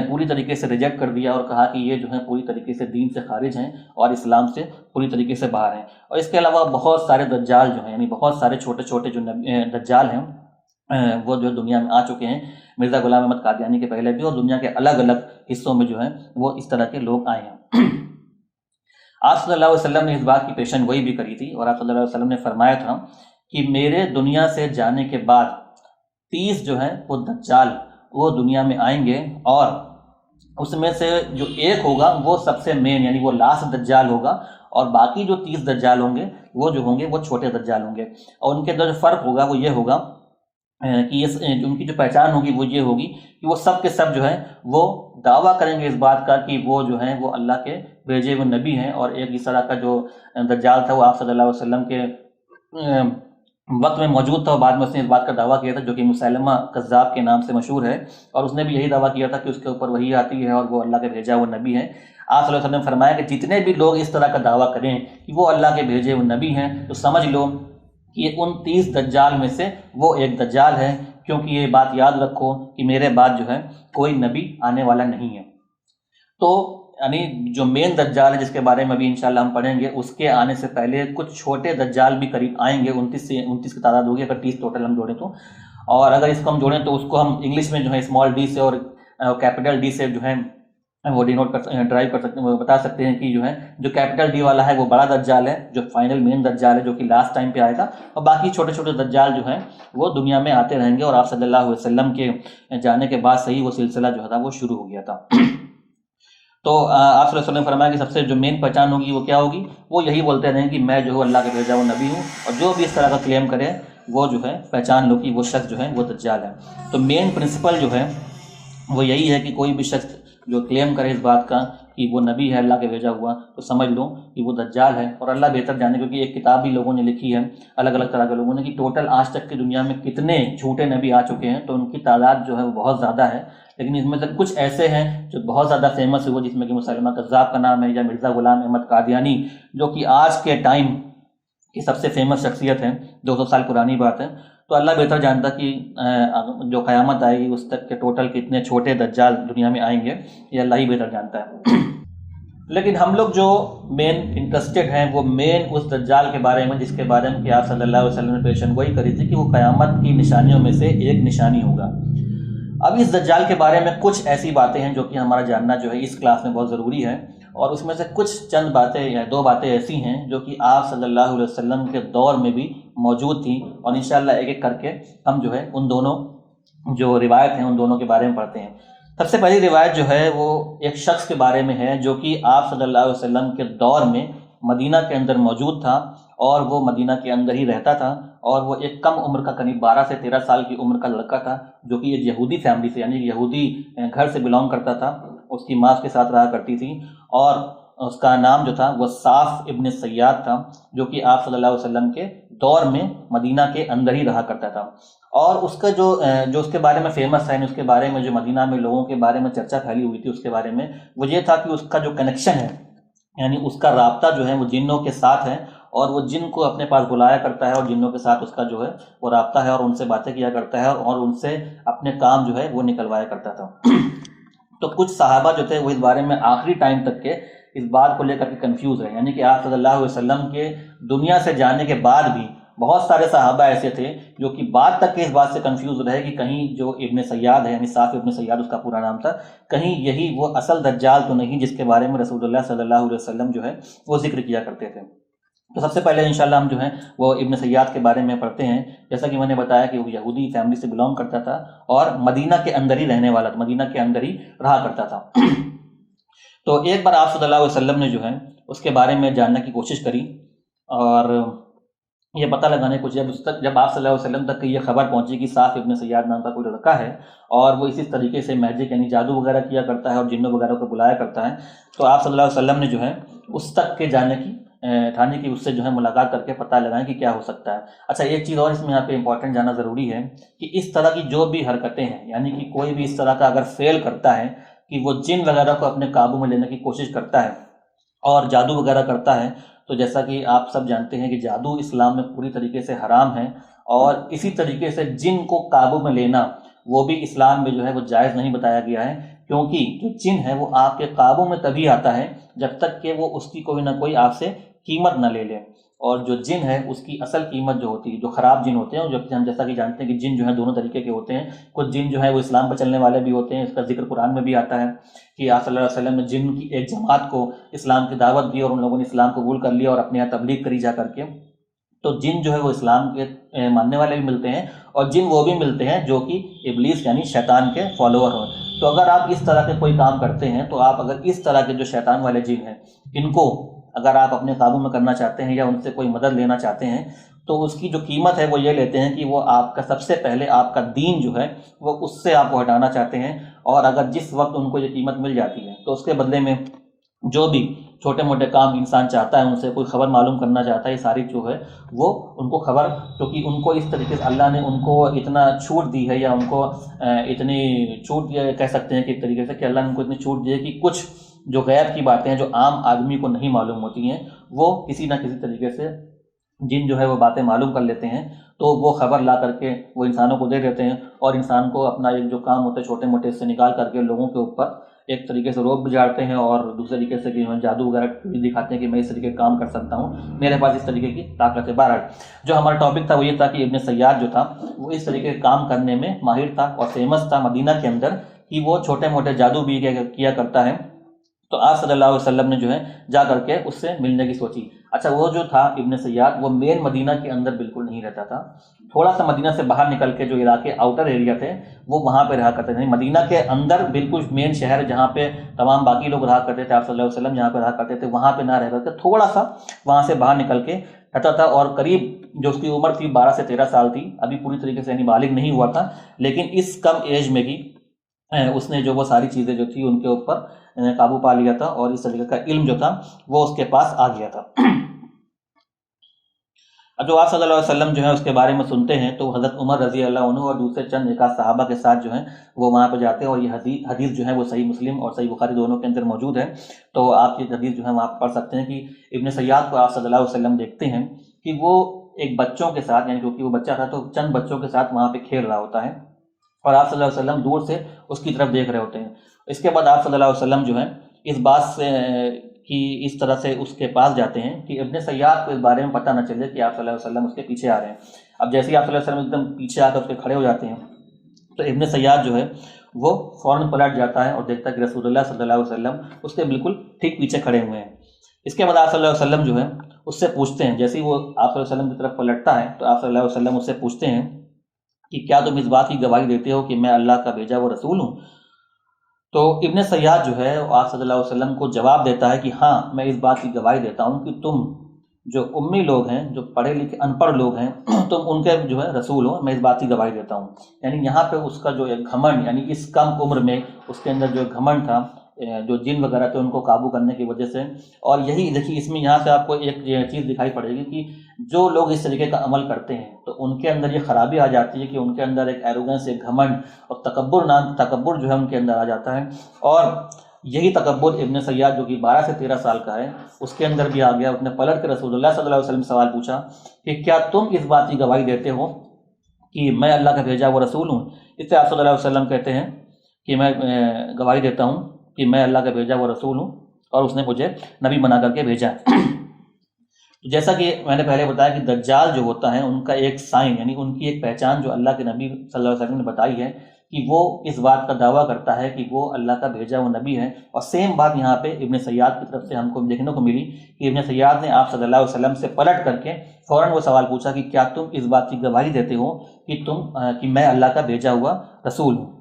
پوری طریقے سے ریجیکٹ کر دیا، اور کہا کہ یہ جو ہے پوری طریقے سے دین سے خارج ہیں اور اسلام سے پوری طریقے سے باہر ہیں۔ اور اس کے علاوہ بہت سارے دجال جو ہیں، یعنی بہت سارے چھوٹے چھوٹے جو دجال ہیں وہ جو دنیا میں آ چکے ہیں، مرزا غلام احمد قادیانی کے پہلے بھی، اور دنیا کے الگ الگ حصوں میں جو ہیں وہ اس طرح کے لوگ آئے ہیں۔ آپ صلی اللہ علیہ وسلم نے اس بات کی پیشن گوئی بھی کری تھی، اور آپ صلی اللہ علیہ وسلم نے فرمایا تھا کہ میرے دنیا سے جانے کے بعد 30 جو ہیں وہ دجال وہ دنیا میں آئیں گے، اور اس میں سے جو ایک ہوگا وہ سب سے مین یعنی وہ لاسٹ دجال ہوگا، اور باقی جو 30 دجال ہوں گے وہ جو ہوں گے وہ چھوٹے دجال ہوں گے، اور ان کے اندر جو فرق ہوگا وہ یہ ہوگا کہ ان کی جو پہچان ہوگی وہ یہ ہوگی کہ وہ سب کے سب جو ہیں وہ دعویٰ کریں گے اس بات کا کہ وہ جو ہیں وہ اللہ کے بھیجے ہوئے نبی ہیں، اور ایک اس طرح کا جو دجال تھا وہ آپ صلی اللہ علیہ وسلم کے وقت میں موجود تھا، اور بعد میں اس نے اس بات کا دعویٰ کیا تھا، جو کہ مسیلمہ کذاب کے نام سے مشہور ہے، اور اس نے بھی یہی دعویٰ کیا تھا کہ اس کے اوپر وحی آتی ہے اور وہ اللہ کے بھیجا ہوا نبی ہے۔ آپ صلی اللہ علیہ وسلم نے فرمایا کہ جتنے بھی لوگ اس طرح کا دعویٰ کریں کہ وہ اللہ کے بھیجے ہوئے نبی ہیں تو سمجھ لو کہ ان 30 دجال میں سے وہ ایک دجال ہے، کیونکہ یہ بات یاد رکھو کہ میرے بعد جو ہے کوئی نبی آنے والا نہیں ہے۔ تو یعنی جو مین دجال ہے جس کے بارے میں ابھی انشاءاللہ ہم پڑھیں گے، اس کے آنے سے پہلے کچھ چھوٹے دجال بھی قریب آئیں گے، 29 کی تعداد ہوگی اگر 30 ٹوٹل ہم جوڑیں تو، اور اگر اس کو ہم جوڑیں تو اس کو ہم انگلش میں جو ہے اسمال ڈی سے اور کیپٹل ڈی سے جو ہے وہ ڈینوٹ ڈرائیو کر سکتے ہیں، وہ بتا سکتے ہیں کہ جو ہے جو کیپٹل ڈی والا ہے وہ بڑا دجال ہے، جو فائنل مین دجال ہے جو کہ لاسٹ ٹائم پہ آئے گا، اور باقی چھوٹے چھوٹے دجال جو ہیں وہ دنیا میں آتے رہیں گے، اور آپ صلی اللہ علیہ وسلم کے جانے کے بعد سے ہی وہ سلسلہ جو تھا وہ شروع ہو گیا تھا۔ تو آپ صلی اللہ علیہ وسلم نے فرمایا کہ سب سے جو مین پہچان ہوگی وہ کیا ہوگی، وہ یہی بولتے رہیں کہ میں جو ہوں اللہ کے بھیجا ہوا نبی ہوں، اور جو بھی اس طرح کا کلیم کرے وہ جو ہے پہچان لو کہ وہ شخص جو ہے وہ دجال ہے۔ تو مین پرنسپل جو ہے وہ یہی ہے کہ کوئی بھی شخص جو کلیم کرے اس بات کا کہ وہ نبی ہے اللہ کے بھیجا ہوا، تو سمجھ لو کہ وہ دجال ہے۔ اور اللہ بہتر جانے، کیونکہ ایک کتاب بھی لوگوں نے لکھی ہے الگ الگ طرح کے لوگوں نے، کہ ٹوٹل آج تک کی دنیا میں کتنے جھوٹے نبی آ چکے ہیں، تو ان کی تعداد جو ہے وہ بہت زیادہ ہے، لیکن اس میں سے کچھ ایسے ہیں جو بہت زیادہ فیمس ہوئے، جس میں کہ مسلمہ کذاب کا نام ہے، یا مرزا غلام احمد قادیانی، جو کہ آج کے ٹائم کی سب سے فیمس شخصیت ہے، 200 سال پرانی بات ہے۔ تو اللہ بہتر جانتا کہ جو قیامت آئے گی اس تک کے ٹوٹل کتنے چھوٹے دجال دنیا میں آئیں گے، یہ اللہ ہی بہتر جانتا ہے۔ لیکن ہم لوگ جو مین انٹرسٹڈ ہیں وہ مین اس دجال کے بارے میں، جس کے بارے میں کہ آپ صلی اللہ علیہ وسلم نے پیشن گوئی کری تھی کہ وہ قیامت کی نشانیوں میں سے ایک نشانی ہوگا۔ اب اس دجال کے بارے میں کچھ ایسی باتیں ہیں جو کہ ہمارا جاننا جو ہے اس کلاس میں بہت ضروری ہے، اور اس میں سے کچھ چند باتیں یا 2 باتیں ایسی ہیں جو کہ آپ صلی اللہ علیہ وسلم کے دور میں بھی موجود تھیں، اور انشاءاللہ ایک ایک کر کے ہم جو ہے ان دونوں جو روایت ہیں ان دونوں کے بارے میں پڑھتے ہیں۔ سب سے پہلی روایت جو ہے وہ ایک شخص کے بارے میں ہے جو کہ آپ صلی اللہ علیہ وسلم کے دور میں مدینہ کے اندر موجود تھا، اور وہ مدینہ کے اندر ہی رہتا تھا، اور وہ ایک کم عمر کا قریب 12 سے 13 سال کی عمر کا لڑکا تھا، جو کہ ایک یہودی فیملی سے یعنی یہودی گھر سے بلانگ کرتا تھا، اس کی ماں اس کے ساتھ رہا کرتی تھی، اور اس کا نام جو تھا وہ صاف ابن سیاد تھا، جو کہ آپ صلی اللہ علیہ وسلم کے دور میں مدینہ کے اندر ہی رہا کرتا تھا۔ اور اس کا جو اس کے بارے میں فیمس ہے، اس کے بارے میں جو مدینہ میں لوگوں کے بارے میں چرچا پھیلی ہوئی تھی اس کے بارے میں، وہ یہ تھا کہ اس کا جو کنیکشن ہے، یعنی اس کا رابطہ جو ہے وہ جنوں کے ساتھ ہے، اور وہ جن کو اپنے پاس بلایا کرتا ہے، اور جنوں کے ساتھ اس کا جو ہے وہ رابطہ ہے، اور ان سے باتیں کیا کرتا ہے، اور ان سے اپنے کام جو ہے وہ نکلوایا کرتا تھا۔ تو کچھ صحابہ جو تھے وہ اس بارے میں آخری ٹائم تک کے اس بات کو لے کر کے کنفیوز ہے، یعنی کہ آپ صلی اللہ علیہ وسلم کے دنیا سے جانے کے بعد بھی بہت سارے صحابہ ایسے تھے جو کہ بعد تک کے اس بات سے کنفیوز رہے کہ کہیں جو ابن سیاد ہے، یعنی صاف ابن سیاد اس کا پورا نام تھا، کہیں یہی وہ اصل دجال تو نہیں جس کے بارے میں رسول اللہ صلی اللہ علیہ وسلم جو ہے وہ ذکر کیا کرتے تھے۔ تو سب سے پہلے انشاءاللہ ہم جو ہیں وہ ابن سیاد کے بارے میں پڑھتے ہیں۔ جیسا کہ میں نے بتایا کہ وہ یہودی فیملی سے بلانگ کرتا تھا، اور مدینہ کے اندر ہی رہنے والا تھا، مدینہ کے اندر ہی رہا کرتا تھا۔ تو ایک بار آپ صلی اللہ علیہ وسلم نے جو ہے اس کے بارے میں جاننے کی کوشش کری، اور یہ پتہ لگانے کو جب آپ صلی اللہ علیہ وسلم تک یہ خبر پہنچی کہ صاف ابن سیاد نام کا کوئی لڑکا ہے، اور وہ اسی طریقے سے میجک یعنی جادو وغیرہ کیا کرتا ہے اور جنوں وغیرہ کو بلایا کرتا ہے، تو آپ صلی اللہ علیہ وسلم نے جو ہے اس تک کے جانے کی ٹھانی کی، اس سے جو ہے ملاقات کر کے پتہ لگائیں کہ کیا ہو سکتا ہے۔ اچھا، ایک چیز اور اس میں یہاں پہ امپورٹنٹ جانا ضروری ہے کہ اس طرح کی جو بھی حرکتیں ہیں، یعنی کہ کوئی بھی اس طرح کا اگر فیل کرتا ہے کہ وہ جن وغیرہ کو اپنے قابو میں لینے کی کوشش کرتا ہے اور جادو وغیرہ کرتا ہے، تو جیسا کہ آپ سب جانتے ہیں کہ جادو اسلام میں پوری طریقے سے حرام ہے، اور اسی طریقے سے جن کو قابو میں لینا وہ بھی اسلام میں جو ہے وہ جائز نہیں بتایا گیا ہے، کیونکہ جو جن ہے وہ آپ کے قابو میں تبھی آتا ہے جب تک کہ وہ اس کی کوئی نہ کوئی آپ سے قیمت نہ لے لے، اور جو جن ہے اس کی اصل قیمت جو ہوتی ہے، جو خراب جن ہوتے ہیں، جو ہم جیسا کہ جانتے ہیں کہ جن جو ہے دونوں طریقے کے ہوتے ہیں، کچھ جن جو ہے وہ اسلام پر چلنے والے بھی ہوتے ہیں، اس کا ذکر قرآن میں بھی آتا ہے کہ آپ صلی اللہ علیہ وسلم نے جن کی ایک جماعت کو اسلام کی دعوت دی، اور ان لوگوں نے اسلام قبول کر لیا اور اپنے یہاں تبلیغ کری جا کر کے، تو جن جو ہے وہ اسلام کے ماننے والے بھی ملتے ہیں، اور جن وہ بھی ملتے ہیں جو کہ ابلیس یعنی شیطان کے فالوور ہوں۔ تو اگر آپ اس طرح کے کوئی کام کرتے ہیں، تو آپ اگر اس طرح کے جو شیطان والے جن ہیں ان کو اگر آپ اپنے قابو میں کرنا چاہتے ہیں یا ان سے کوئی مدد لینا چاہتے ہیں، تو اس کی جو قیمت ہے وہ یہ لیتے ہیں کہ وہ آپ کا سب سے پہلے آپ کا دین جو ہے وہ اس سے آپ کو ہٹانا چاہتے ہیں، اور اگر جس وقت ان کو یہ قیمت مل جاتی ہے تو اس کے بدلے میں جو بھی چھوٹے موٹے کام انسان چاہتا ہے، ان سے کوئی خبر معلوم کرنا چاہتا ہے، یہ ساری جو ہے وہ ان کو خبر، کیونکہ ان کو اس طریقے سے اللہ نے ان کو اتنا چھوٹ دی ہے، یا ان کو اتنی چھوٹ کہہ سکتے ہیں کہ ایک طریقے سے کہ اللہ نے ان کو اتنی چھوٹ دی ہے کہ کچھ جو غیب کی باتیں ہیں جو عام آدمی کو نہیں معلوم ہوتی ہیں، وہ کسی نہ کسی طریقے سے جن جو ہے وہ باتیں معلوم کر لیتے ہیں، تو وہ خبر لا کر کے وہ انسانوں کو دے دیتے ہیں، اور انسان کو اپنا ایک جو کام ہوتے ہیں چھوٹے موٹے سے نکال کر کے لوگوں کے اوپر ایک طریقے سے روب بجھاڑتے ہیں، اور دوسرے طریقے سے کہ جادو وغیرہ دکھاتے ہیں کہ میں اس طریقے کا کام کر سکتا ہوں، میرے پاس اس طریقے کی طاقت ہے۔ بہرحال جو ہمارا ٹاپک تھا وہ یہ تھا کہ ابن سیاد جو تھا وہ اس طریقے کے کام کرنے میں ماہر تھا اور فیمس تھا مدینہ کے اندر، کہ وہ چھوٹے موٹے جادو بھی کیا کرتا ہے۔ تو آپ صلی اللہ علیہ وسلم نے جو ہے جا کر کے اس سے ملنے کی سوچی۔ اچھا، وہ جو تھا ابن سیاد وہ مین مدینہ کے اندر بالکل نہیں رہتا تھا، تھوڑا سا مدینہ سے باہر نکل کے جو علاقے آؤٹر ایریا تھے وہ وہاں پہ رہا کرتے تھے۔ مدینہ کے اندر بالکل مین شہر جہاں پہ تمام باقی لوگ رہا کرتے تھے، آپ صلی اللہ علیہ وسلم جہاں پہ رہا کرتے تھے وہاں پہ نہ رہ کر کے تھوڑا سا وہاں سے باہر نکل کے رہتا تھا، اور قریب جو اس کی عمر تھی 12 سے 13 سال تھی، ابھی پوری طریقے سے یعنی بالغ نہیں ہوا تھا، لیکن اس کم ایج میں بھی اس نے جو وہ ساری چیزیں جو تھی ان کے اوپر قابو پا لیا تھا، اور اس طریقے کا علم جو تھا وہ اس کے پاس آ گیا تھا۔ اب جو آپ صلی اللہ علیہ وسلم جو ہے اس کے بارے میں سنتے ہیں تو حضرت عمر رضی اللہ عنہ اور دوسرے چند ایک صحابہ کے ساتھ جو ہیں وہ وہاں پہ جاتے ہیں، اور یہ حدیث جو ہے وہ صحیح مسلم اور صحیح بخاری دونوں کے اندر موجود ہے، تو آپ یہ حدیث جو ہے وہاں پہ پڑھ سکتے ہیں کہ ابن سیاد کو آپ صلی اللہ علیہ وسلم دیکھتے ہیں کہ وہ ایک بچوں کے ساتھ، یعنی کیونکہ وہ بچہ تھا تو چند بچوں کے ساتھ وہاں پہ کھیل رہا ہوتا ہے، اور آپ صلی اللہ علیہ وسلم دور سے اس کی طرف دیکھ رہے ہوتے ہیں۔ اس کے بعد آپ صلی اللہ علیہ وسلم جو ہے اس بات سے کہ اس طرح سے اس کے پاس جاتے ہیں کہ ابن سیاد کو اس بارے میں پتہ نہ چلے کہ آپ صلی اللہ علیہ وسلم اس کے پیچھے آ رہے ہیں۔ اب جیسے ہی آپ صلی اللہ علیہ وسلم ایک دم پیچھے آ کر اس کے کھڑے ہو جاتے ہیں تو ابن سیاد جو ہے وہ فوراً پلٹ جاتا ہے اور دیکھتا ہے کہ رسول اللہ صلی اللہ علیہ وسلم اس کے بالکل ٹھیک پیچھے کھڑے ہوئے ہیں۔ اس کے بعد آپ صلی اللہ علیہ وسلم جو ہے اس سے پوچھتے ہیں، جیسے ہی وہ آپ صلی اللہ علیہ وسلم کی طرف پلٹتا ہے تو آپ صلی اللہ علیہ وسلم اس سے پوچھتے ہیں کہ کیا تم اس بات کی گواہی دیتے ہو کہ میں اللہ کا بھیجا وہ رسول ہوں؟ تو ابن سیاد جو ہے آپ صلی اللہ علیہ وسلم کو جواب دیتا ہے کہ ہاں میں اس بات کی گواہی دیتا ہوں کہ تم جو امی لوگ ہیں، جو پڑھے لکھے ان پڑھ لوگ ہیں، تم ان کے جو ہے رسول ہو، میں اس بات کی گواہی دیتا ہوں۔ یعنی یہاں پہ اس کا جو ایک گھمنڈ، یعنی اس کم عمر میں اس کے اندر جو گھمنڈ تھا، جو جن وغیرہ تھے ان کو قابو کرنے کی وجہ سے، اور یہی دیکھیے اس میں یہاں سے آپ کو ایک چیز دکھائی پڑے گی کہ جو لوگ اس طریقے کا عمل کرتے ہیں تو ان کے اندر یہ خرابی آ جاتی ہے کہ ان کے اندر ایک ایروگنس، ایک گھمنڈ اور تکبر جو ہے ان کے اندر آ جاتا ہے، اور یہی تکبر ابن سیاد جو کہ 12 سے 13 سال کا ہے اس کے اندر بھی آ گیا۔ اس نے پلٹ کے رسول اللہ صلی اللہ علیہ وسلم سے سوال پوچھا کہ کیا تم اس بات کی گواہی دیتے ہو کہ میں اللہ کا بھیجا وہ رسول ہوں؟ اس سے آپ صلی اللہ علیہ وسلم کہتے ہیں کہ میں گواہی دیتا ہوں کہ میں اللہ کا بھیجا وہ رسول ہوں اور اس نے مجھے نبی بنا کر کے بھیجا۔ جیسا کہ میں نے پہلے بتایا کہ دجال جو ہوتا ہے ان کا ایک سائن، یعنی ان کی ایک پہچان جو اللہ کے نبی صلی اللہ علیہ وسلم نے بتائی ہے کہ وہ اس بات کا دعویٰ کرتا ہے کہ وہ اللہ کا بھیجا وہ نبی ہے، اور سیم بات یہاں پہ ابن سیاد کی طرف سے ہم کو دیکھنے کو ملی کہ ابن سیاد نے آپ صلی اللہ علیہ وسلم سے پلٹ کر کے فوراً وہ سوال پوچھا کہ کیا تم اس بات کی گواہی دیتے ہو کہ میں اللہ کا بھیجا ہوا رسول ہوں؟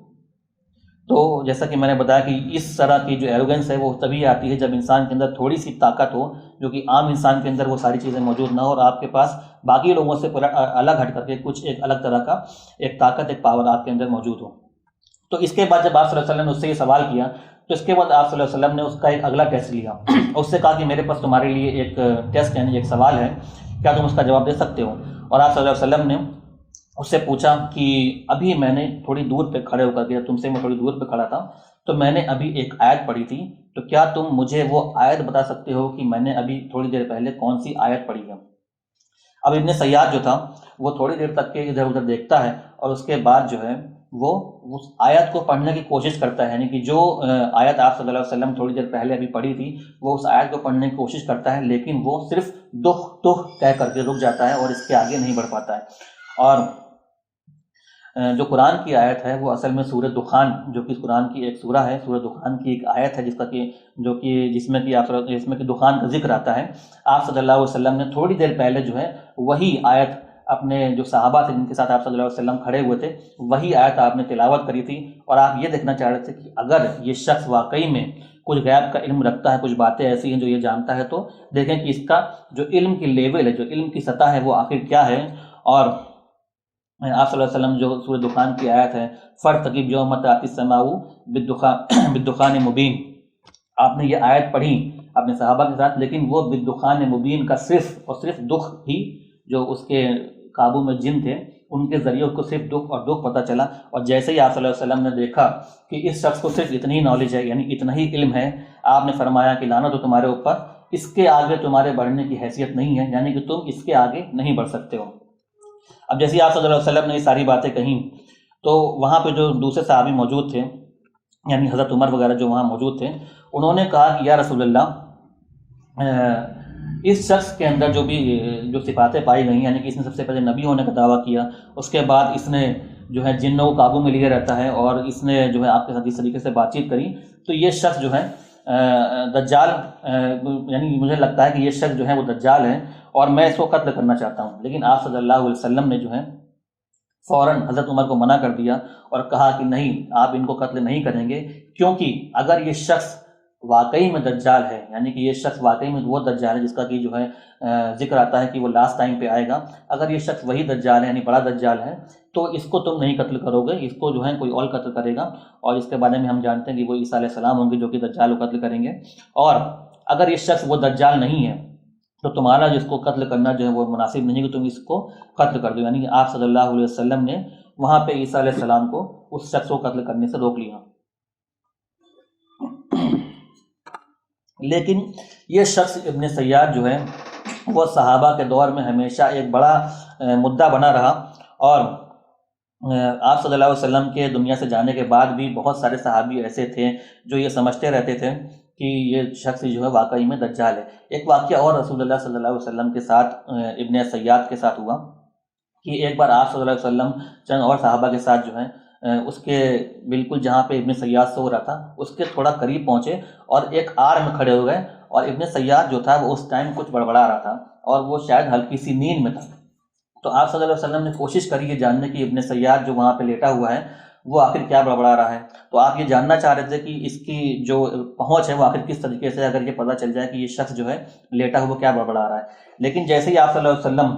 تو جیسا کہ میں نے بتایا کہ اس طرح کی جو ایروگنس ہے وہ تبھی آتی ہے جب انسان کے اندر تھوڑی سی طاقت ہو، جو کہ عام انسان کے اندر وہ ساری چیزیں موجود نہ ہو، اور آپ کے پاس باقی لوگوں سے الگ ہٹ کر کے کچھ ایک الگ طرح کا ایک طاقت، ایک پاور آپ کے اندر موجود ہو۔ تو اس کے بعد جب آپ صلی اللہ علیہ وسلم نے اس سے یہ سوال کیا تو اس کے بعد آپ صلی اللہ علیہ وسلم نے اس کا ایک اگلا ٹیسٹ لیا، اس سے کہا کہ میرے پاس تمہارے لیے ایک ٹیسٹ یعنی ایک سوال ہے، کیا تم اس کا جواب دے سکتے ہو؟ اور آپ صلی اللہ علیہ وسلم نے اس سے پوچھا کہ ابھی میں نے تھوڑی دور پہ کھڑے ہو کر کے، تم سے میں تھوڑی دور پہ کھڑا تھا تو میں نے ابھی ایک آیت پڑھی تھی، تو کیا تم مجھے وہ آیت بتا سکتے ہو کہ میں نے ابھی تھوڑی دیر پہلے کون سی آیت پڑھی ہے؟ اب ابن سیاد جو تھا وہ تھوڑی دیر تک کے ادھر ادھر دیکھتا ہے اور اس کے بعد جو ہے وہ اس آیت کو پڑھنے کی کوشش کرتا ہے، یعنی کہ جو آیت آپ صلی اللہ علیہ وسلم تھوڑی دیر پہلے ابھی پڑھی تھی وہ اس آیت کو پڑھنے کی کوشش کرتا ہے، لیکن وہ صرف دخ کہہ کر کے رک جاتا ہے اور اس کے آگے نہیں بڑھ پاتا ہے۔ اور جو قرآن کی آیت ہے وہ اصل میں سورہ دخان، جو کہ قرآن کی ایک سورہ ہے، سورہ دخان کی ایک آیت ہے جس میں کہ دخان کا ذکر آتا ہے۔ آپ صلی اللہ علیہ وسلم نے تھوڑی دیر پہلے جو ہے وہی آیت اپنے جو صحابہ تھے جن کے ساتھ آپ صلی اللہ علیہ وسلم کھڑے ہوئے تھے، وہی آیت آپ نے تلاوت کری تھی، اور آپ یہ دیکھنا چاہ رہے تھے کہ اگر یہ شخص واقعی میں کچھ غیب کا علم رکھتا ہے، کچھ باتیں ایسی ہیں جو یہ جانتا ہے، تو دیکھیں کہ اس کا جو علم کی لیول ہے، جو علم کی سطح ہے وہ آخر کیا ہے۔ اور آپ صلی اللہ علیہ وسلم جو سورہ دخان کی آیت ہے فَارْتَقِبْ يَوْمَ تَأْتِي السَّمَاءُ بِالدُّخَانِ مُبِينٍ، آپ نے یہ آیت پڑھی اپنے صحابہ کے ساتھ، لیکن وہ بالدخان مبین کا صرف اور صرف دکھ ہی، جو اس کے قابو میں جن تھے ان کے ذریعے اس کو صرف دکھ پتہ چلا، اور جیسے ہی آپ صلی اللہ علیہ وسلم نے دیکھا کہ اس شخص کو صرف اتنی نالج ہے، یعنی اتنا ہی علم ہے، آپ نے فرمایا کہ لعنت ہو تمہارے اوپر، اس کے آگے تمہارے بڑھنے کی حیثیت نہیں ہے، یعنی کہ تم اس کے آگے نہیں بڑھ سکتے ہو۔ اب جیسے آپ صلی اللہ علیہ وسلم نے یہ ساری باتیں کہیں تو وہاں پہ جو دوسرے صحابی موجود تھے، یعنی حضرت عمر وغیرہ جو وہاں موجود تھے، انہوں نے کہا کہ یا رسول اللہ، اس شخص کے اندر جو صفاتیں پائی گئی، یعنی کہ اس نے سب سے پہلے نبی ہونے کا دعویٰ کیا، اس کے بعد اس نے جو ہے جنوں کو قابو میں لیے رہتا ہے، اور اس نے جو ہے آپ کے ساتھ اس طریقے سے بات چیت کری، تو یہ شخص جو ہے دجال، یعنی مجھے لگتا ہے کہ یہ شخص جو ہے وہ دجال ہے اور میں اس کو قتل کرنا چاہتا ہوں۔ لیکن آپ صلی اللہ علیہ وسلم نے جو ہے فوراً حضرت عمر کو منع کر دیا اور کہا کہ نہیں، آپ ان کو قتل نہیں کریں گے، کیونکہ اگر یہ شخص واقعی میں دجال ہے، یعنی کہ یہ شخص واقعی میں وہ دجال ہے جس کا کہ جو ہے ذکر آتا ہے کہ وہ لاسٹ ٹائم پہ آئے گا، اگر یہ شخص وہی دجال ہے یعنی بڑا دجال ہے تو اس کو تم نہیں قتل کرو گے، اس کو جو ہے کوئی اور قتل کرے گا، اور اس کے بارے میں ہم جانتے ہیں کہ وہ عیسیٰ علیہ السلام ہوں گے جو کہ دجال کو قتل کریں گے، اور اگر یہ شخص وہ دجال نہیں ہے تو تمہارا جس کو قتل کرنا جو ہے وہ مناسب نہیں کہ تم اس کو قتل کر دو، یعنی کہ آپ صلی اللہ علیہ وسلم نے وہاں پہ عیسیٰ علیہ السلام کو اس شخص کو قتل کرنے سے روک لیا۔ لیکن یہ شخص ابن سیاد جو ہے وہ صحابہ کے دور میں ہمیشہ ایک بڑا مدعا بنا رہا، اور آپ صلی اللہ علیہ وسلم کے دنیا سے جانے کے بعد بھی بہت سارے صحابی ایسے تھے جو یہ سمجھتے رہتے تھے کہ یہ شخص جو ہے واقعی میں دجال ہے۔ ایک واقعہ اور رسول اللہ صلی اللہ علیہ وسلم کے ساتھ ابن سیاد کے ساتھ ہوا کہ ایک بار آپ صلی اللہ علیہ وسلم چند اور صحابہ کے ساتھ جو ہے اس کے بالکل جہاں پہ ابن سیاد سو رہا تھا اس کے تھوڑا قریب پہنچے اور ایک آڑ میں کھڑے ہو گئے، اور ابن سیاد جو تھا وہ اس ٹائم کچھ بڑبڑا رہا تھا اور وہ شاید ہلکی سی نیند میں تھا، تو آپ صلی اللہ علیہ وسلم نے کوشش کری یہ جاننے کی ابن سیاد جو وہاں پہ لیٹا ہوا ہے وہ آخر کیا بڑبڑا رہا ہے، تو آپ یہ جاننا چاہ رہے تھے کہ اس کی جو پہنچ ہے وہ آخر کس طریقے سے، اگر یہ پتہ چل جائے کہ یہ شخص جو ہے لیٹا ہوا کیا بڑبڑا رہا ہے۔ لیکن جیسے ہی آپ صلی اللہ علیہ وسلم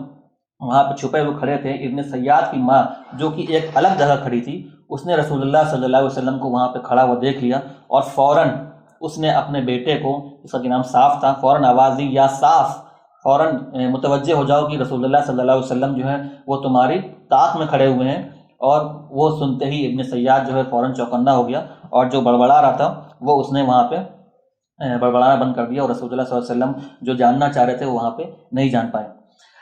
وہاں پہ چھپے ہوئے کھڑے تھے، ابن سیاد کی ماں جو کہ ایک الگ جگہ کھڑی تھی اس نے رسول اللہ صلی اللہ علیہ وسلم کو وہاں پہ کھڑا ہوا دیکھ لیا، اور فوراً اس نے اپنے بیٹے کو، اس کا نام صاف تھا، فوراً آواز دی یا صاف، فوراً متوجہ ہو جاؤ کہ رسول اللہ صلی اللہ علیہ وسلم جو ہے وہ تمہاری طاق میں کھڑے ہوئے ہیں، اور وہ سنتے ہی ابن سیاد جو ہے فوراً چوکنا ہو گیا، اور جو بڑبڑا رہا تھا وہ اس نے وہاں پہ بڑبڑانا بند کر دیا، اور رسول اللہ صلی اللہ علیہ وسلم جو جاننا چاہ رہے تھے وہ وہاں پہ نہیں جان پائے۔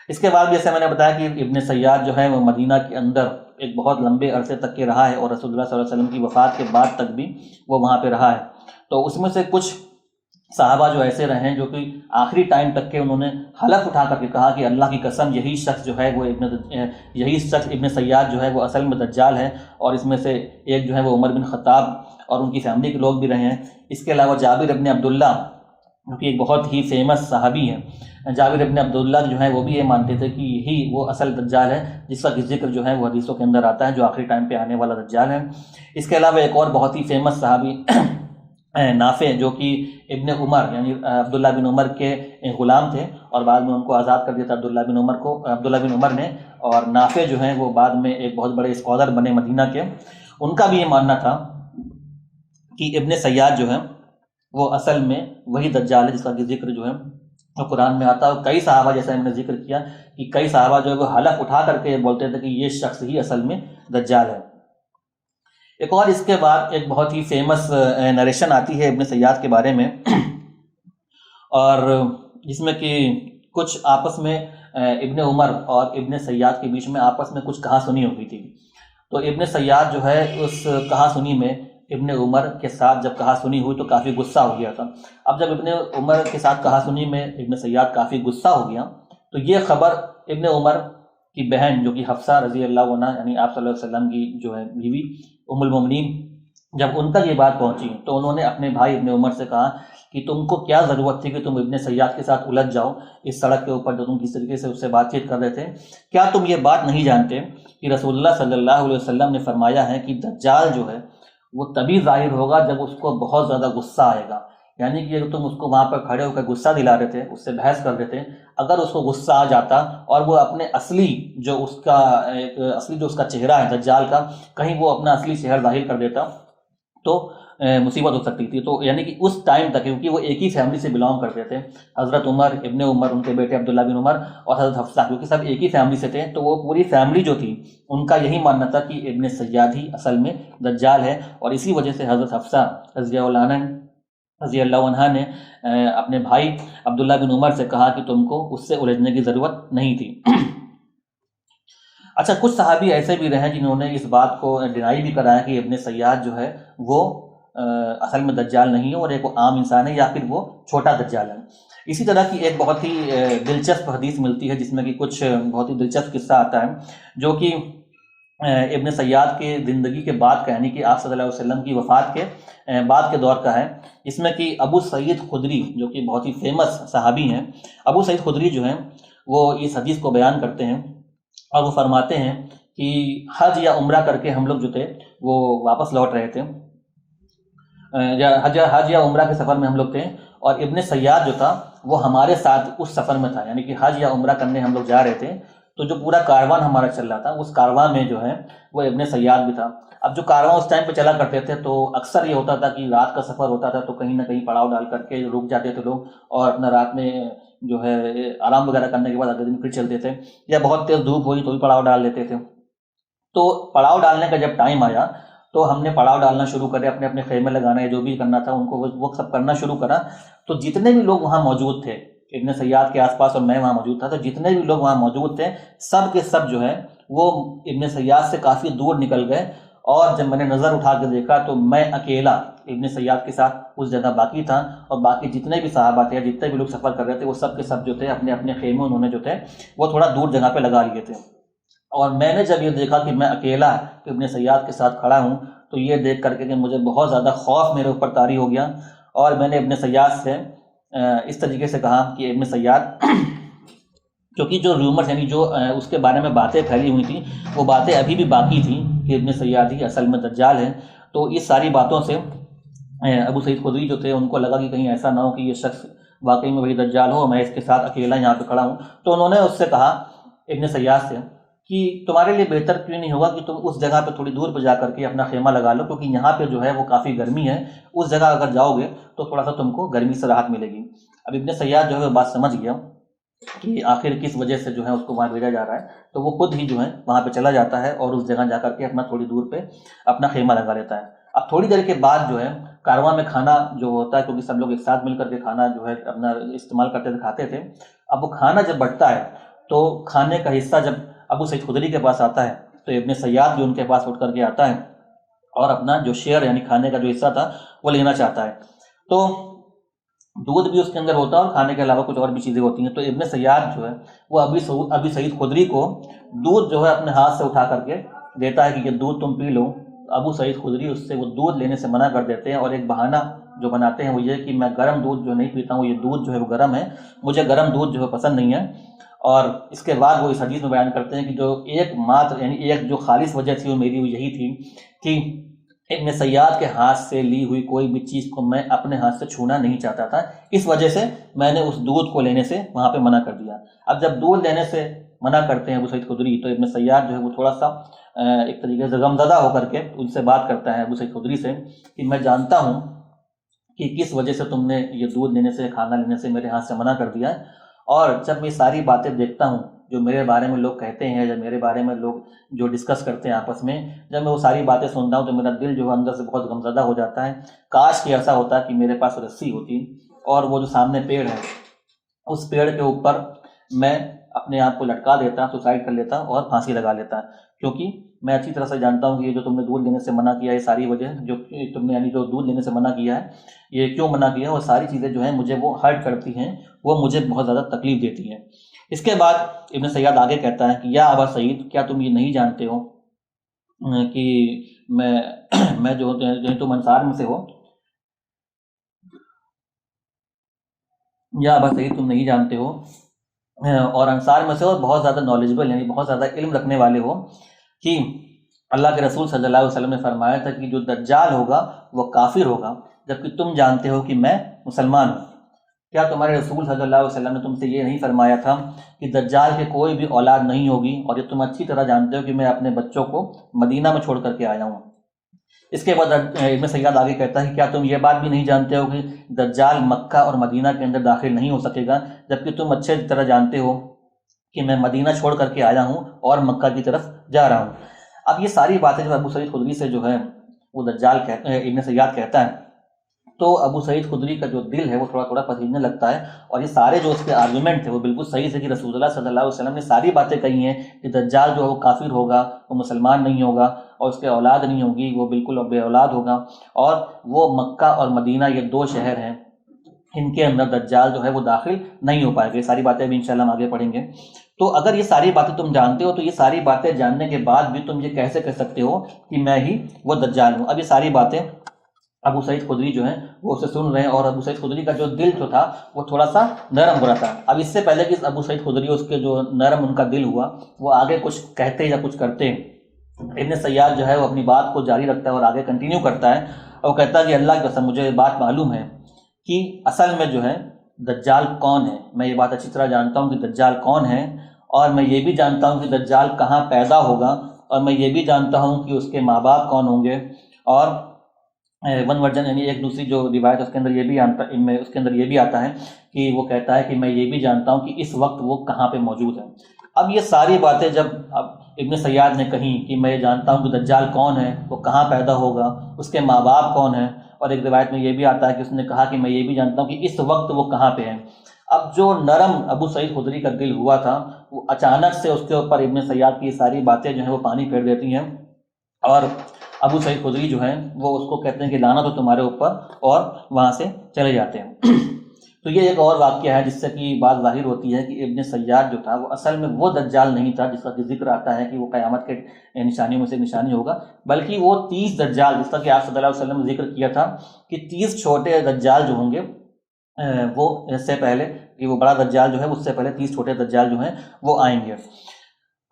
اس کے بعد جیسے میں نے بتایا کہ ابن سیاد جو ہے وہ مدینہ کے اندر ایک بہت لمبے عرصے تک کے رہا ہے، اور رسول اللہ صلی اللہ علیہ وسلم کی وفات کے بعد تک بھی وہ وہاں پہ رہا ہے، تو اس میں سے کچھ صحابہ جو ایسے رہے ہیں جو کہ آخری ٹائم تک کے انہوں نے حلف اٹھا کر کے کہا کہ اللہ کی قسم یہی شخص جو ہے وہ ابن سیاد جو ہے وہ اصل میں دجال ہے، اور اس میں سے ایک جو ہے وہ عمر بن خطاب اور ان کی فیملی کے لوگ بھی رہے ہیں۔ اس کے علاوہ جابر ابن عبداللہ جو کہ ایک بہت ہی فیمس صحابی ہیں، جابر ابن عبداللہ جو ہے وہ بھی یہ مانتے تھے کہ یہی وہ اصل دجال ہے جس کا ذکر جو ہے وہ حدیثوں کے اندر آتا ہے، جو آخری ٹائم پہ آنے والا دجال ہے۔ اس کے علاوہ ایک اور بہت ہی فیمس صحابی نافع جو کہ ابن عمر یعنی عبداللہ بن عمر کے غلام تھے، اور بعد میں ان کو آزاد کر دیا تھا عبداللہ بن عمر نے، اور نافع جو ہیں وہ بعد میں ایک بہت بڑے اسکالر بنے مدینہ کے، ان کا بھی یہ ماننا تھا کہ ابن سیاد جو ہے وہ اصل میں وہی دجال ہے جس کا ذکر جو ہے وہ قرآن میں آتا ہے۔ کئی صحابہ، جیسا ہم نے ذکر کیا کہ کئی صحابہ جو ہے وہ حلف اٹھا کر کے بولتے تھے کہ یہ شخص ہی اصل میں دجال ہے۔ ایک اور اس کے بعد ایک بہت ہی فیمس نریشن آتی ہے ابن سیاد کے بارے میں، اور جس میں کہ کچھ آپس میں ابن عمر اور ابن سیاد کے بیچ میں آپس میں کچھ کہا سنی ہو گئی تھی، تو ابن سیاد جو ہے اس کہا سنی میں ابن عمر کے ساتھ جب کہا سنی ہوئی تو کافی غصہ ہو گیا تھا۔ اب جب ابن عمر کے ساتھ کہا سنی میں ابن سیاد کافی غصہ ہو گیا تو یہ خبر ابن عمر کی بہن جو کہ حفصہ رضی اللہ عنہ یعنی آپ صلی اللہ علیہ وسلم کی جو ہے بیوی ام المومنین، جب ان تک یہ بات پہنچی تو انہوں نے اپنے بھائی ابن عمر سے کہا کہ تم کو کیا ضرورت تھی کہ تم ابن سیاد کے ساتھ الجھ جاؤ اس سڑک کے اوپر جو تم کس طریقے سے اس سے بات چیت کر رہے تھے؟ کیا تم یہ بات نہیں جانتے کہ رسول اللہ صلی اللہ علیہ وسلم نے فرمایا ہے کہ دجال جو ہے وہ تبھی ظاہر ہوگا جب اس کو بہت زیادہ غصہ آئے گا، یعنی کہ تم اس کو وہاں پر کھڑے ہو کر غصہ دلا رہے تھے، اس سے بحث کر رہے تھے، اگر اس کو غصہ آ جاتا اور وہ اپنے اصلی جو اس کا چہرہ ہے دجال کا، کہیں وہ اپنا اصلی چہرہ ظاہر کر دیتا تو مصیبت ہو سکتی تھی۔ تو یعنی کہ اس ٹائم تک، کیونکہ وہ ایک ہی فیملی سے بلانگ کرتے تھے، حضرت عمر، ابن عمر، ان کے بیٹے عبداللہ بن عمر اور حضرت حفصہ، کیونکہ سب ایک ہی فیملی سے تھے، تو وہ پوری فیملی جو تھی ان کا یہی ماننا تھا کہ ابن سیاد ہی اصل میں دجال ہے، اور اسی وجہ سے حضرت حفصہ رضی اللہ عنہ نے اپنے بھائی عبداللہ بن عمر سے کہا کہ تم کو اس سے الجھنے کی ضرورت نہیں تھی۔ اچھا، کچھ صحابی ایسے بھی رہے جنہوں نے اس بات کو ڈینائی بھی کرایا کہ ابن سیاد جو ہے وہ اصل میں دجال نہیں ہے اور ایک عام انسان ہے یا پھر وہ چھوٹا دجال ہے۔ اسی طرح کی ایک بہت ہی دلچسپ حدیث ملتی ہے جس میں کہ کچھ بہت ہی دلچسپ قصہ آتا ہے جو کہ ابن سیاد کے زندگی کے بعد کا، یعنی کہ آپ صلی اللہ علیہ وسلم کی وفات کے بعد کے دور کا ہے، اس میں کہ ابو سعید خدری جو کہ بہت ہی فیمس صحابی ہیں، ابو سعید خدری جو ہیں وہ اس حدیث کو بیان کرتے ہیں اور وہ فرماتے ہیں کہ حج یا عمرہ کر کے ہم لوگ جو تھے وہ واپس لوٹ رہے تھے، حج یا عمرہ کے سفر میں ہم لوگ تھے، اور ابن سیاد جو تھا وہ ہمارے ساتھ اس سفر میں تھا، یعنی کہ حج یا عمرہ کرنے ہم لوگ جا رہے تھے، تو جو پورا کاروان ہمارا چل رہا تھا اس کاروان میں جو ہے وہ ابن سیاد بھی تھا۔ اب جو کاروان اس ٹائم پہ چلا کرتے تھے تو اکثر یہ ہوتا تھا کہ رات کا سفر ہوتا تھا تو کہیں نہ کہیں پڑاؤ ڈال کر کے رک جاتے تھے لوگ، اور اپنا رات میں جو ہے آرام وغیرہ کرنے کے بعد اگلے دن پھر چلتے تھے، یا بہت تیز دھوپ ہوئی تو بھی پڑاؤ ڈال لیتے تھے۔ تو پڑاؤ ڈالنے کا جب ٹائم آیا تو ہم نے پڑاؤ ڈالنا شروع کرے، اپنے اپنے خیمے لگانا ہے، جو بھی کرنا تھا ان کو وہ سب کرنا شروع کرا۔ تو جتنے بھی لوگ وہاں موجود تھے ابن سیاد کے آس پاس، اور میں وہاں موجود تھا، تو جتنے بھی لوگ وہاں موجود تھے سب کے سب جو ہے وہ ابن سیاد سے کافی دور نکل گئے، اور جب میں نے نظر اٹھا کے دیکھا تو میں اکیلا ابن سیاد کے ساتھ اس جگہ باقی تھا، اور باقی جتنے بھی صحابہ تھے، جتنے بھی لوگ سفر کر رہے تھے، وہ سب کے سب جو تھے اپنے اپنے خیمے انہوں نے جو تھے وہ تھوڑا دور جگہ پہ لگا لیے تھے۔ اور میں نے جب یہ دیکھا کہ میں اکیلا ابن سیاد کے ساتھ کھڑا ہوں، تو یہ دیکھ کر کے کہ مجھے بہت زیادہ خوف میرے اوپر طاری ہو گیا، اور میں نے ابن سیاد سے اس طریقے سے کہا کہ ابن سیاد، کیونکہ جو ریومرز یعنی جو اس کے بارے میں باتیں پھیلی ہوئی تھیں وہ باتیں ابھی بھی باقی تھیں کہ ابن سیاد ہی اصل میں دجال ہے، تو اس ساری باتوں سے ابو سعید خدری جو تھے ان کو لگا کہ کہیں ایسا نہ ہو کہ یہ شخص واقعی میں وہی دجال ہو، میں اس کے ساتھ اکیلا یہاں پہ کھڑا ہوں۔ تو انہوں نے اس سے کہا ابن سیاد سے کہ تمہارے لیے بہتر کیوں نہیں ہوگا کہ تم اس جگہ پہ تھوڑی دور پہ جا کر کے اپنا خیمہ لگا لو، کیونکہ یہاں پہ جو ہے وہ کافی گرمی ہے، اس جگہ اگر جاؤ گے تو تھوڑا سا تم کو گرمی سے راحت ملے گی۔ اب ابن سیاد جو ہے وہ بات سمجھ گیا کہ آخر کس وجہ سے جو ہے اس کو وہاں بھیجا جا رہا ہے، تو وہ خود ہی جو ہے وہاں پہ چلا جاتا ہے اور اس جگہ جا کر کے اپنا تھوڑی دور پہ اپنا خیمہ لگا لیتا ہے۔ اب تھوڑی دیر کے بعد جو ہے کارواں میں کھانا جو ہوتا ہے، کیونکہ سب لوگ ایک ساتھ مل کر کے کھانا جو ہے اپنا استعمال کرتے تھے، کھاتے تھے، اب وہ کھانا جب بٹتا ہے تو کھانے کا حصہ جب ابو سعید خدری کے پاس آتا ہے تو ابن سیاد بھی ان کے پاس اٹھ کر کے آتا ہے اور اپنا جو شیئر یعنی کھانے کا جو حصہ تھا وہ لینا چاہتا ہے۔ تو دودھ بھی اس کے اندر ہوتا ہے اور کھانے کے علاوہ کچھ اور بھی چیزیں ہوتی ہیں، تو ابن سیاد جو ہے وہ ابی سعید خدری کو دودھ جو ہے اپنے ہاتھ سے اٹھا کر کے دیتا ہے کہ یہ دودھ تم پی لو۔ ابو سعید خدری اس سے وہ دودھ لینے سے منع کر دیتے ہیں، اور ایک بہانہ جو بناتے ہیں وہ یہ کہ میں گرم دودھ جو نہیں پیتا ہوں، یہ دودھ جو ہے وہ گرم ہے، مجھے گرم دودھ جو ہے پسند نہیں ہے۔ اور اس کے بعد وہ اس حدیث میں بیان کرتے ہیں کہ جو ایک ماتر یعنی ایک جو خالص وجہ تھی وہ میری وہ یہی تھی کہ ابن سیاد کے ہاتھ سے لی ہوئی کوئی بھی چیز کو میں اپنے ہاتھ سے چھونا نہیں چاہتا تھا، اس وجہ سے میں نے اس دودھ کو لینے سے وہاں پہ منع کر دیا۔ اب جب دودھ لینے سے منع کرتے ہیں ابو سعید خدری تو ابن سیاد جو ہے وہ تھوڑا سا ایک طریقے سے غمزدہ ہو کر کے ان سے بات کرتا ہے ابو سعید خدری سے کہ میں جانتا ہوں کہ کس وجہ سے تم نے یہ دودھ لینے سے کھانا لینے سے میرے ہاتھ سے منع کر دیا ہے، اور جب میں ساری باتیں دیکھتا ہوں جو میرے بارے میں لوگ کہتے ہیں یا میرے بارے میں لوگ جو ڈسکس کرتے ہیں آپس میں، جب میں وہ ساری باتیں سنتا ہوں تو میرا دل جو ہے اندر سے بہت غمزدہ ہو جاتا ہے۔ کاش کہ ایسا ہوتا کہ میرے پاس رسی ہوتی اور وہ جو سامنے پیڑ ہے اس پیڑ کے اوپر میں اپنے آپ کو لٹکا دیتا، سوسائڈ کر لیتا اور پھانسی لگا لیتا، کیونکہ میں اچھی طرح سے جانتا ہوں کہ یہ جو تم نے دودھ لینے سے منع کیا ہے، یہ ساری وجہ جو تم نے یعنی جو دودھ لینے سے منع کیا ہے یہ کیوں منع کیا ہے، وہ ساری چیزیں جو ہیں مجھے وہ ہرٹ کرتی ہیں، وہ مجھے بہت زیادہ تکلیف دیتی ہیں۔ اس کے بعد ابن سیاد آگے کہتا ہے کہ یا ابا سعید، کیا تم یہ نہیں جانتے ہو کہ میں جو تم انصار میں سے ہو، یا ابا سعید تم نہیں جانتے ہو اور انصار میں سے ہو، بہت زیادہ نالجبل یعنی بہت زیادہ علم رکھنے والے ہو، کہ اللہ کے رسول صلی اللہ علیہ وسلم نے فرمایا تھا کہ جو دجال ہوگا وہ کافر ہوگا، جبکہ تم جانتے ہو کہ میں مسلمان ہوں۔ کیا تمہارے رسول صلی اللہ علیہ وسلم نے تم سے یہ نہیں فرمایا تھا کہ دجال کے کوئی بھی اولاد نہیں ہوگی، اور یہ تم اچھی طرح جانتے ہو کہ میں اپنے بچوں کو مدینہ میں چھوڑ کر کے آیا ہوں۔ اس کے بعد ابن سیاد آگے کہتا ہے کہ کیا تم یہ بات بھی نہیں جانتے ہو کہ دجال مکہ اور مدینہ کے اندر داخل نہیں ہو سکے گا، جبکہ تم اچھے طرح جانتے ہو کہ میں مدینہ چھوڑ کر کے آیا ہوں اور مکہ کی طرف جا رہا ہوں۔ اب یہ ساری باتیں جو ابو سعید خدری سے جو ہے وہ دجال ابن سیاد کہتا ہے، تو ابو سعید خدری کا جو دل ہے وہ تھوڑا تھوڑا پسیجنے لگتا ہے، اور یہ سارے جو اس کے آرگومنٹ تھے وہ بالکل صحیح سے کہ رسول اللہ صلی اللہ علیہ وسلم نے ساری باتیں کہی ہیں کہ دجال جو ہے وہ کافر ہوگا، وہ مسلمان نہیں ہوگا، اور اس کے اولاد نہیں ہوگی، وہ بالکل بے اولاد ہوگا، اور وہ مکہ اور مدینہ یہ دو شہر ہیں ان کے اندر دجال جو ہے وہ داخل نہیں ہو پائے گا۔ یہ ساری باتیں بھی انشاءاللہ ہم آگے پڑھیں گے۔ تو اگر یہ ساری باتیں تم جانتے ہو تو یہ ساری باتیں جاننے کے بعد بھی تم یہ کیسے کہہ سکتے ہو کہ میں ہی وہ دجال ہوں؟ اب یہ ساری باتیں ابو سعید خدری جو ہیں وہ اسے سن رہے ہیں، اور ابو سعید خدری کا جو دل جو تھا وہ تھوڑا سا نرم ہو رہا تھا۔ اب اس سے پہلے کہ ابو سعید خدری اس کے جو نرم ان کا دل ہوا وہ آگے کچھ کہتے یا کچھ کرتے، ابن سیاد جو ہے وہ اپنی بات کو جاری رکھتا ہے اور آگے کنٹینیو کرتا ہے، اور وہ کہتا ہے کہ اللہ کی قسم مجھے بات معلوم ہے کہ اصل میں جو ہے دجال کون ہے، میں یہ بات اچھی طرح جانتا ہوں کہ دجال کون ہے، اور میں یہ بھی جانتا ہوں کہ دجال کہاں پیدا ہوگا، اور میں یہ بھی جانتا ہوں کہ اس کے ماں باپ کون ہوں گے۔ اور ون ورژن یعنی ایک دوسری جو روایت اس کے اندر یہ بھی آتا ہے کہ وہ کہتا ہے کہ میں یہ بھی جانتا ہوں کہ اس وقت وہ کہاں پہ موجود ہے۔ اب یہ ساری باتیں جب ابن سیاد نے کہیں کہ میں یہ جانتا ہوں کہ دجال کون ہے، وہ کہاں پیدا ہوگا، اس کے ماں باپ کون ہیں، اور ایک روایت میں یہ بھی آتا ہے کہ اس نے کہا کہ میں یہ بھی جانتا ہوں کہ اس وقت وہ کہاں پہ ہے، اب جو نرم ابو سعید خدری کا دل ہوا تھا وہ اچانک سے اس کے اوپر ابن سیاد کی ساری باتیں جو ہیں وہ پانی پھیر دیتی ہیں، اور ابو سعید خدری جو ہیں وہ اس کو کہتے ہیں کہ لعنت ہو تمہارے اوپر، اور وہاں سے چلے جاتے ہیں۔ تو یہ ایک اور واقعہ ہے جس سے کہ بات ظاہر ہوتی ہے کہ ابن سیاد جو تھا وہ اصل میں وہ دجال نہیں تھا جس کا کہ ذکر آتا ہے کہ وہ قیامت کے نشانیوں میں سے نشانی ہوگا، بلکہ وہ 30 دجال جس کا کہ آپ صلی اللہ علیہ وسلم نے ذکر کیا تھا کہ 30 چھوٹے دجال جو ہوں گے وہ اس سے پہلے کہ وہ بڑا دجال جو ہے اس سے پہلے 30 چھوٹے دجال جو ہیں وہ آئیں گے۔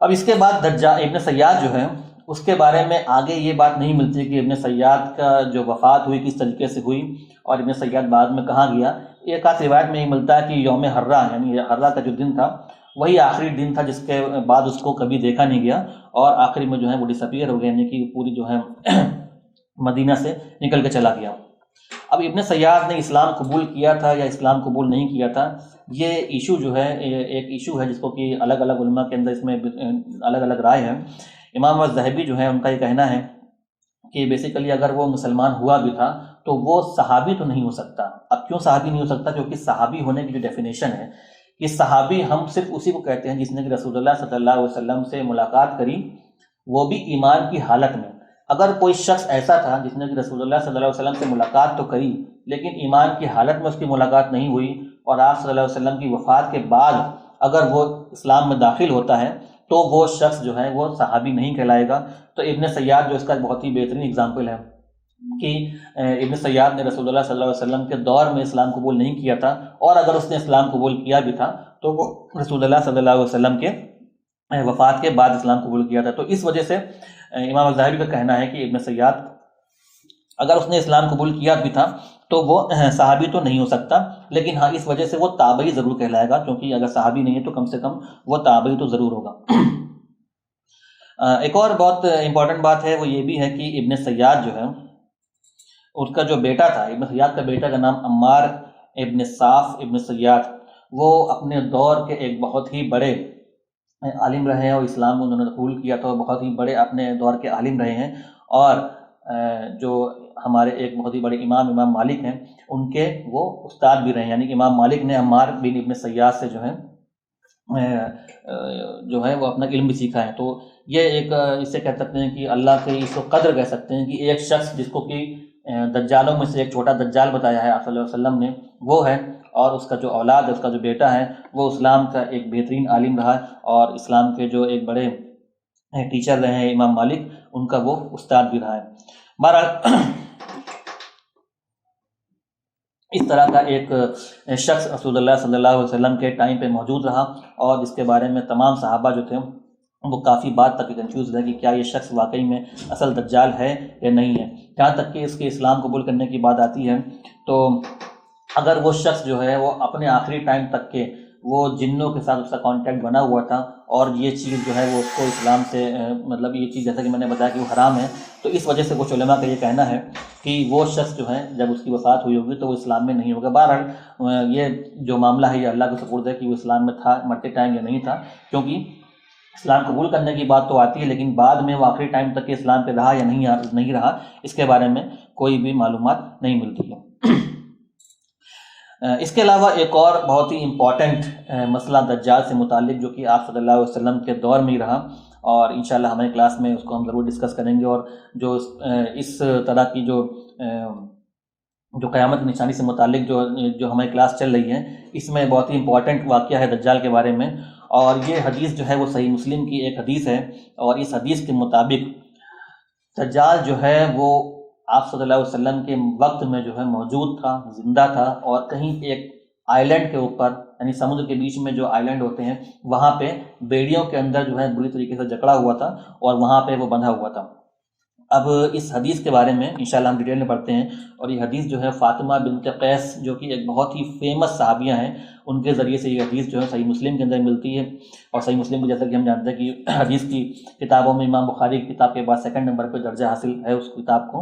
اب اس کے بعد دجال ابن سیاد جو ہے اس کے بارے میں آگے یہ بات نہیں ملتی کہ ابن سیاد کا جو وفات ہوئی کس طریقے سے ہوئی اور ابن سیاد بعد میں کہاں گیا۔ ایک آدھ روایت میں یہ ملتا ہے کہ یوم حرہ یعنی حرہ کا جو دن تھا وہی آخری دن تھا جس کے بعد اس کو کبھی دیکھا نہیں گیا، اور آخری میں جو ہے وہ ڈسپیئر ہو گیا، یعنی کہ پوری جو ہے مدینہ سے نکل کے چلا گیا۔ اب ابن سیاد نے اسلام قبول کیا تھا یا اسلام قبول نہیں کیا تھا، یہ ایشو جو ہے ایک ایشو ہے جس کو کہ الگ الگ علماء کے اندر اس میں الگ الگ رائے ہے۔ امام الذہبی جو ہے ان کا یہ کہنا ہے کہ بیسیکلی اگر وہ مسلمان ہوا بھی تھا تو وہ صحابی تو نہیں ہو سکتا۔ اب کیوں صحابی نہیں ہو سکتا؟ کیونکہ صحابی ہونے کی جو ڈیفینیشن ہے کہ صحابی ہم صرف اسی کو کہتے ہیں جس نے کہ رسول اللہ صلی اللہ علیہ وسلم سے ملاقات کری، وہ بھی ایمان کی حالت میں۔ اگر کوئی شخص ایسا تھا جس نے کہ رسول اللہ صلی اللہ علیہ وسلم سے ملاقات تو کری لیکن ایمان کی حالت میں اس کی ملاقات نہیں ہوئی، اور آپ صلی اللہ علیہ وسلم کی وفات کے بعد اگر وہ اسلام میں داخل ہوتا ہے تو وہ شخص جو ہے وہ صحابی نہیں کہلائے گا۔ تو ابن سیاد جو اس کا بہت ہی بہترین اگزامپل ہے کہ ابن سیاد نے رسول اللہ صلی اللہ علیہ وسلم کے دور میں اسلام قبول نہیں کیا تھا، اور اگر اس نے اسلام قبول کیا بھی تھا تو وہ رسول اللہ صلی اللہ علیہ وسلم کے وفات کے بعد اسلام قبول کیا تھا۔ تو اس وجہ سے امام الذہبی کا کہنا ہے کہ ابن سیاد اگر اس نے اسلام قبول کیا بھی تھا تو وہ صحابی تو نہیں ہو سکتا، لیکن ہاں اس وجہ سے وہ تابعی ضرور کہلائے گا، کیونکہ اگر صحابی نہیں ہے تو کم سے کم وہ تابعی تو ضرور ہوگا۔ ایک اور بہت امپورٹنٹ بات ہے وہ یہ بھی ہے کہ ابن سیاد جو ہے اس کا جو بیٹا تھا، ابن سیاد کا بیٹا کا نام عمار ابن صاف ابن سیاد، وہ اپنے دور کے ایک بہت ہی بڑے عالم رہے ہیں، اور اسلام کو انہوں نے قبول کیا تو بہت ہی بڑے اپنے دور کے عالم رہے ہیں، اور جو ہمارے ایک بہت ہی بڑے امام مالک ہیں ان کے وہ استاد بھی رہے ہیں، یعنی کہ امام مالک نے عمار بن ابن سیاد سے جو ہے وہ اپنا علم بھی سیکھا ہے۔ تو یہ ایک اسے کہہ سکتے ہیں کہ اللہ کے اس کو قدر کہہ سکتے ہیں کہ ایک شخص جس کو کہ دجالوں میں سے ایک چھوٹا دجال بتایا ہے آپ صلی اللہ علیہ وسلم نے وہ ہے، اور اس کا جو اولاد ہے اس کا جو بیٹا ہے وہ اسلام کا ایک بہترین عالم رہا ہے، اور اسلام کے جو ایک بڑے ٹیچر رہے ہیں امام مالک ان کا وہ استاد بھی رہا ہے۔ بہرحال اس طرح کا ایک شخص رسول اللہ صلی اللہ علیہ وسلم کے ٹائم پہ موجود رہا، اور جس کے بارے میں تمام صحابہ جو تھے وہ کافی بات تک کنفیوز رہے کہ کیا یہ شخص واقعی میں اصل دجال ہے یا نہیں ہے۔ جہاں تک کہ اس کے اسلام قبول کرنے کی بات آتی ہے تو اگر وہ شخص جو ہے وہ اپنے آخری ٹائم تک کے وہ جنوں کے ساتھ اس کا کانٹیکٹ بنا ہوا تھا، اور یہ چیز جو ہے وہ اس کو اسلام سے مطلب یہ چیز جیسا کہ میں نے بتایا کہ وہ حرام ہے، تو اس وجہ سے کچھ علماء کا یہ کہنا ہے کہ وہ شخص جو ہے جب اس کی وفات ہوئی ہوگی تو وہ اسلام میں نہیں ہوگا۔ بہرحال یہ جو معاملہ ہے یہ اللہ کے سپرد ہے کہ وہ اسلام میں تھا مرتے ٹائم یا نہیں تھا، کیونکہ اسلام قبول کرنے کی بات تو آتی ہے لیکن بعد میں وہ آخری ٹائم تک کہ اسلام پہ رہا یا نہیں رہا اس کے بارے میں کوئی بھی معلومات نہیں ملتی ہے۔ اس کے علاوہ ایک اور بہت ہی امپورٹنٹ مسئلہ دجال سے متعلق جو کہ آپ صلی اللہ علیہ وسلم کے دور میں ہی رہا، اور انشاءاللہ ہماری کلاس میں اس کو ہم ضرور ڈسکس کریں گے، اور جو اس طرح کی جو قیامت کی نشانی سے متعلق جو ہماری کلاس چل رہی ہے اس میں بہت ہی امپورٹنٹ واقعہ ہے دجال کے بارے میں، اور یہ حدیث جو ہے وہ صحیح مسلم کی ایک حدیث ہے، اور اس حدیث کے مطابق دجال جو ہے وہ آپ صلی اللہ علیہ وسلم کے وقت میں جو ہے موجود تھا، زندہ تھا، اور کہیں ایک آئیلینڈ کے اوپر یعنی سمندر کے بیچ میں جو آئیلینڈ ہوتے ہیں وہاں پہ بیڑیوں کے اندر جو ہے بری طریقے سے جکڑا ہوا تھا، اور وہاں پہ وہ بندھا ہوا تھا۔ اب اس حدیث کے بارے میں انشاءاللہ ہم ڈیٹیل میں پڑھتے ہیں، اور یہ حدیث جو ہے فاطمہ بنت قیس جو کہ ایک بہت ہی فیمس صحابیہ ہیں، ان کے ذریعے سے یہ حدیث جو ہے صحیح مسلم کے اندر ملتی ہے، اور صحیح مسلم کو جیسا کہ ہم جانتے ہیں کہ حدیث کی کتابوں میں امام بخاری کی کتاب کے بعد سیکنڈ نمبر پہ درجہ حاصل ہے اس کتاب کو،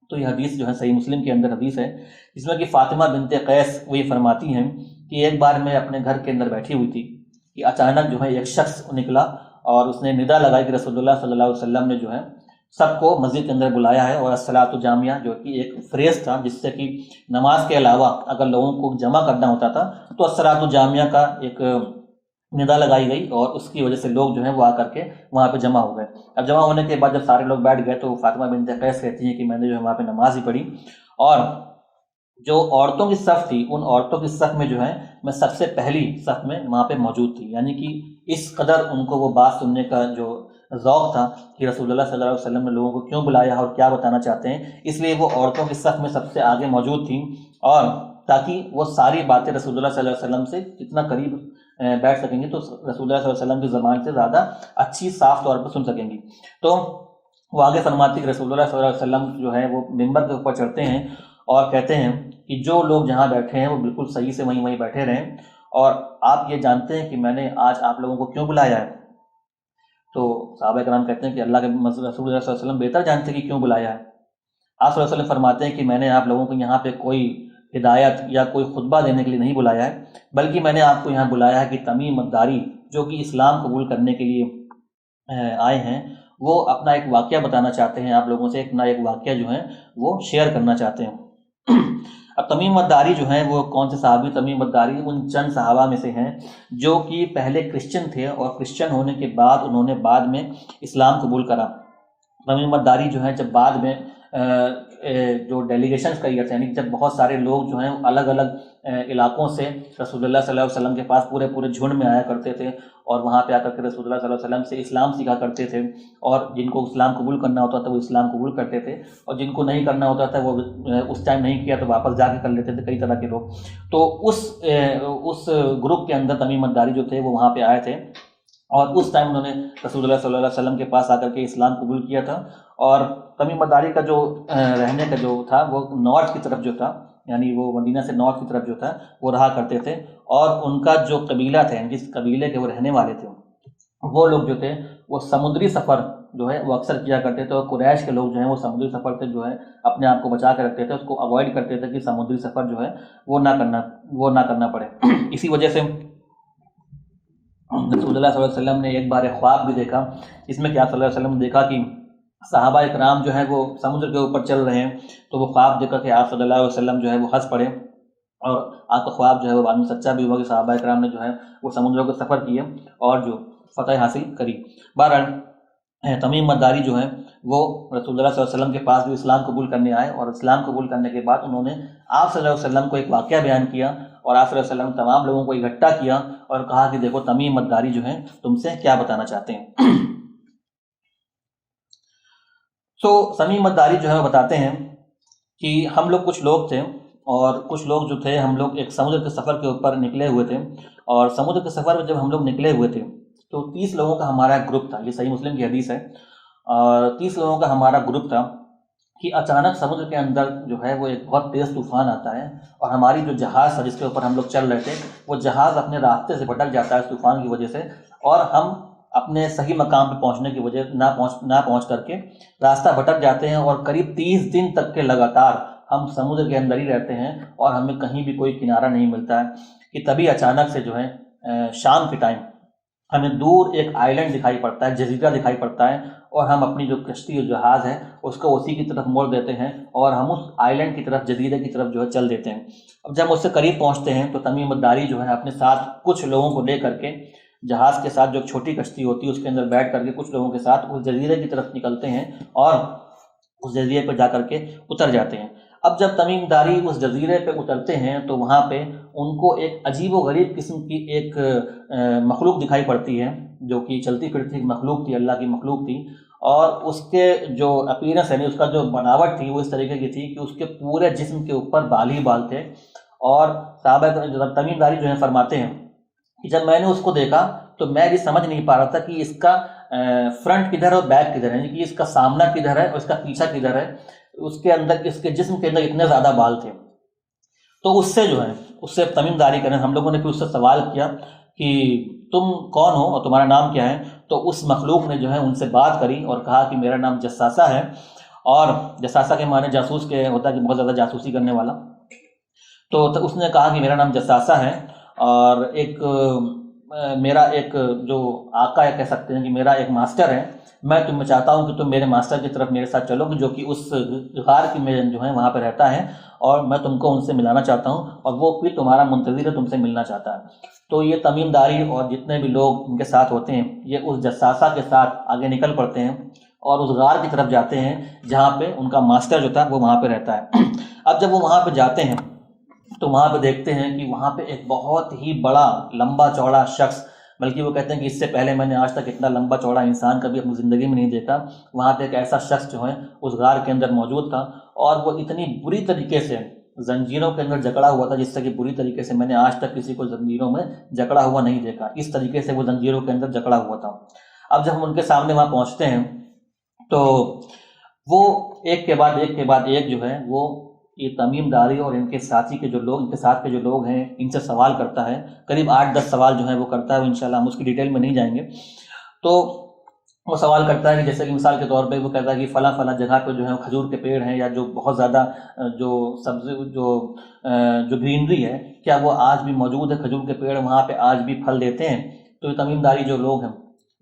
تو یہ حدیث جو ہے صحیح مسلم کے اندر حدیث ہے، جس میں کہ فاطمہ بنت قیس وہ یہ فرماتی ہیں کہ ایک بار میں اپنے گھر کے اندر بیٹھی ہوئی تھی کہ اچانک جو ہے ایک شخص نکلا اور اس نے ندا لگائی کہ رسول اللہ صلی اللہ علیہ وسلم نے جو ہے سب کو مسجد کے اندر بلایا ہے، اور الصلاۃ جامعہ جو کہ ایک فریز تھا جس سے کہ نماز کے علاوہ اگر لوگوں کو جمع کرنا ہوتا تھا تو الصلاۃ جامعہ کا ایک ندا لگائی گئی، اور اس کی وجہ سے لوگ جو ہیں وہ آ کر کے وہاں پہ جمع ہو گئے۔ اب جمع ہونے کے بعد جب سارے لوگ بیٹھ گئے تو فاطمہ بنت قیس کہتی ہیں کہ میں نے جو ہے وہاں پہ نماز ہی پڑھی، اور جو عورتوں کی صف تھی ان عورتوں کی صف میں جو ہے میں سب سے پہلی صف میں وہاں پہ موجود تھی، یعنی کہ اس قدر ان کو وہ بات سننے کا جو ذوق تھا کہ رسول اللہ صلی اللہ علیہ وسلم نے لوگوں کو کیوں بلایا اور کیا بتانا چاہتے ہیں، اس لیے وہ عورتوں کی صف میں سب سے آگے موجود تھیں، اور تاکہ وہ ساری باتیں رسول اللہ صلی اللہ علیہ وسلم سے جتنا قریب بیٹھ سکیں گی تو رسول اللہ صلی اللہ علیہ وسلم کی زبان سے زیادہ اچھی صاف طور پر سن سکیں گی۔ تو وہ آگے فرماتی کہ رسول اللہ صلی اللہ علیہ وسلم جو ہے وہ ممبر کے اوپر چڑھتے ہیں اور کہتے ہیں کہ جو لوگ جہاں بیٹھے ہیں وہ بالکل صحیح سے وہیں بیٹھے رہیں، اور آپ یہ جانتے ہیں کہ میں نے آج آپ لوگوں کو کیوں بلایا ہے؟ تو صحابہ کرام کہتے ہیں کہ اللہ کے رسول اللہ صلی اللہ علیہ وسلم بہتر جانتے ہیں کہ کیوں بلایا ہے۔ آپ صلی اللہ علیہ وسلم فرماتے ہیں کہ میں نے آپ لوگوں کو یہاں پہ کوئی ہدایت یا کوئی خطبہ دینے کے لیے نہیں بلایا ہے، بلکہ میں نے آپ کو یہاں بلایا ہے کہ تمیم الداری جو کہ اسلام قبول کرنے کے لیے آئے ہیں وہ اپنا ایک واقعہ بتانا چاہتے ہیں، آپ لوگوں سے اپنا ایک واقعہ جو ہے وہ شیئر کرنا چاہتے ہیں۔ اب تمیم الداری جو ہیں وہ کون سے صحابی؟ تمیم الداری ان چند صحابہ میں سے ہیں جو کہ پہلے کرسچن تھے، اور کرسچن ہونے کے بعد انہوں نے بعد میں اسلام قبول کرا۔ تمیم الداری جو ہیں جب بعد میں جو ڈیلیگیشنز کا ایئر تھا، یعنی جب بہت سارے لوگ جو ہیں الگ الگ علاقوں سے رسول اللہ صلی اللہ علیہ وسلم کے پاس پورے جھنڈ میں آیا کرتے تھے، اور وہاں پہ آ کر کے رسول اللہ صلی اللہ علیہ وسلم سے اسلام سیکھا کرتے تھے، اور جن کو اسلام قبول کرنا ہوتا تھا وہ اسلام قبول کرتے تھے، اور جن کو نہیں کرنا ہوتا تھا وہ اس ٹائم نہیں کیا تو واپس جا کے کر لیتے تھے، کئی طرح کے لوگ۔ تو اس گروپ کے اندر تمیم الداری جو تھے وہ وہاں پہ آئے تھے، اور اس ٹائم انہوں نے رسول اللہ صلی اللہ علیہ وسلم کے پاس آ کر کے اسلام قبول کیا تھا۔ اور تمیم الداری کا جو رہنے کا جو تھا وہ نارتھ کی طرف جو تھا، یعنی وہ مدینہ سے نارتھ کی طرف جو تھا وہ رہا کرتے تھے، اور ان کا جو قبیلہ تھا، جس قبیلے کے وہ رہنے والے تھے، وہ لوگ جو تھے وہ سمندری سفر جو ہے وہ اکثر کیا کرتے تھے، اور قریش کے لوگ جو ہیں وہ سمندری سفر سے جو ہے اپنے آپ کو بچا کے رکھتے تھے، اس کو اوائڈ کرتے تھے کہ سمندری سفر جو ہے وہ نہ کرنا پڑے۔ اسی وجہ سے رسول اللہ صلی اللہ علیہ وسلم نے ایک بار ایک خواب بھی دیکھا، جس میں کہ آپ صلی اللہ علیہ وسلم نے دیکھا کہ صحابہ اکرام جو ہیں وہ سمندر کے اوپر چل رہے ہیں، تو وہ خواب دیکھا کہ آپ صلی اللہ علیہ وسلم جو ہے وہ ہنس پڑے، اور آپ کا خواب جو ہے وہ بعد میں سچا بھی ہوا کہ صحابہ اکرام نے جو ہے وہ سمندروں کا سفر کیا اور جو فتح حاصل کری۔ بہرحال تمیم الداری جو ہیں وہ رسول اللہ صلی اللہ علیہ وسلم کے پاس بھی اسلام قبول کرنے آئے، اور اسلام قبول کرنے کے بعد انہوں نے آپ صلی اللہ علیہ وسلم کو ایک واقعہ بیان کیا، اور آپ صلی اللہ علیہ وسلم تمام لوگوں کو اکٹھا کیا اور کہا کہ دیکھو تمیم الداری جو ہیں تم سے کیا بتانا چاہتے ہیں۔ تو تمیم الداری جو ہے بتاتے ہیں کہ ہم لوگ کچھ لوگ تھے، اور کچھ لوگ جو تھے ہم لوگ ایک سمندر کے سفر کے اوپر نکلے ہوئے تھے، اور سمندر کے سفر میں جب ہم لوگ نکلے ہوئے تھے تو 30 لوگوں کا ہمارا گروپ تھا، یہ صحیح مسلم کی حدیث ہے، اور 30 لوگوں کا ہمارا گروپ تھا کہ اچانک سمندر کے اندر جو ہے وہ ایک بہت تیز طوفان آتا ہے، اور ہماری جو جہاز تھا جس کے اوپر ہم لوگ چل رہے تھے وہ جہاز اپنے راستے سے بھٹک جاتا ہے اس طوفان کی وجہ سے، اور ہم اپنے صحیح مقام پہ پہنچنے کی وجہ نہ پہنچ کر کے راستہ بھٹک جاتے ہیں، اور قریب 30 دن تک کے لگاتار ہم سمندر کے اندر ہی رہتے ہیں، اور ہمیں کہیں بھی کوئی کنارہ نہیں ملتا ہے کہ تبھی اچانک سے جو ہے شام کے ٹائم ہمیں دور ایک آئلینڈ دکھائی پڑتا ہے، جزیرہ دکھائی پڑتا ہے، اور ہم اپنی جو کشتی اور جہاز ہے اس کو اسی کی طرف موڑ دیتے ہیں، اور ہم اس آئلینڈ کی طرف، جزیرے کی طرف جو ہے چل دیتے ہیں۔ اب جب اس سے قریب پہنچتے ہیں تو تمیم الداری جو ہے اپنے ساتھ کچھ لوگوں کو لے کر کے جہاز کے ساتھ، جو چھوٹی کشتی ہوتی ہے اس کے اندر بیٹھ کر کے کچھ لوگوں کے ساتھ اس جزیرے کی طرف نکلتے ہیں، اور اس جزیرے پہ جا کر کے اتر جاتے ہیں۔ اب جب تمیم داری اس جزیرے پہ اترتے ہیں تو وہاں پہ ان کو ایک عجیب و غریب قسم کی ایک مخلوق دکھائی پڑتی ہے، جو کہ چلتی پھرتی مخلوق تھی، اللہ کی مخلوق تھی، اور اس کے جو اپیرنس یعنی اس کا جو بناوٹ تھی وہ اس طریقے کی تھی کہ اس کے پورے جسم کے اوپر بال ہی بال تھے، اور صحابہ تمیم داری جو ہے فرماتے ہیں کہ جب میں نے اس کو دیکھا تو میں بھی سمجھ نہیں پا رہا تھا کہ اس کا فرنٹ کدھر ہے اور بیک کدھر ہے، یعنی کہ اس کا سامنا کدھر ہے اور اس کا پیچھا کدھر ہے، اس کے اندر اس کے جسم کے اندر اتنے زیادہ بال تھے۔ تو اس سے جو ہے اس سے تمیم داری کریں، ہم لوگوں نے پھر اس سے سوال کیا کہ تم کون ہو اور تمہارا نام کیا ہے؟ تو اس مخلوق نے جو ہے ان سے بات کری اور کہا کہ میرا نام جساسہ ہے، اور جساسہ کے معنی جاسوس کے ہوتا ہے کہ بہت زیادہ جاسوسی کرنے والا۔ تو اس نے کہا کہ میرا نام جساسہ ہے، اور میرا ایک جو آقا ہے، کہہ سکتے ہیں کہ میرا ایک ماسٹر ہے، میں تمہیں چاہتا ہوں کہ تم میرے ماسٹر کی طرف میرے ساتھ چلو، جو کہ اس غار کی میں جو ہے وہاں پہ رہتا ہے، اور میں تم کو ان سے ملانا چاہتا ہوں، اور وہ پھر تمہارا منتظر ہے، تم سے ملنا چاہتا ہے۔ تو یہ تمیم داری اور جتنے بھی لوگ ان کے ساتھ ہوتے ہیں، یہ اس جساسہ کے ساتھ آگے نکل پڑتے ہیں اور اس غار کی طرف جاتے ہیں جہاں پہ ان کا ماسٹر جو تھا وہ وہاں پہ رہتا ہے۔ اب جب وہ وہاں پہ جاتے ہیں تو وہاں پہ دیکھتے ہیں کہ وہاں پہ ایک بہت ہی بڑا لمبا چوڑا شخص، بلکہ وہ کہتے ہیں کہ اس سے پہلے میں نے آج تک اتنا لمبا چوڑا انسان کبھی اپنی زندگی میں نہیں دیکھا۔ وہاں پہ ایک ایسا شخص جو ہے اس غار کے اندر موجود تھا، اور وہ اتنی بری طریقے سے زنجیروں کے اندر جکڑا ہوا تھا، جس سے کہ بری طریقے سے میں نے آج تک کسی کو زنجیروں میں جکڑا ہوا نہیں دیکھا، اس طریقے سے وہ زنجیروں کے اندر جکڑا ہوا تھا۔ اب جب ہم ان کے سامنے وہاں پہنچتے ہیں تو وہ ایک کے بعد ایک جو ہے وہ یہ تمیم داری اور ان کے ساتھی کے جو لوگ، ان کے ساتھ کے جو لوگ ہیں، ان سے سوال کرتا ہے، قریب 8-10 سوال جو ہے وہ کرتا ہے، انشاءاللہ ہم اس کی ڈیٹیل میں نہیں جائیں گے۔ تو وہ سوال کرتا ہے کہ جیسے کہ مثال کے طور پہ وہ کہتا ہے کہ فلاں فلاں جگہ پہ جو ہے کھجور کے پیڑ ہیں، یا جو بہت زیادہ جو سبزی جو گرینری ہے، کیا وہ آج بھی موجود ہے؟ کھجور کے پیڑ وہاں پہ آج بھی پھل دیتے ہیں؟ تو یہ تمیم داری جو لوگ ہیں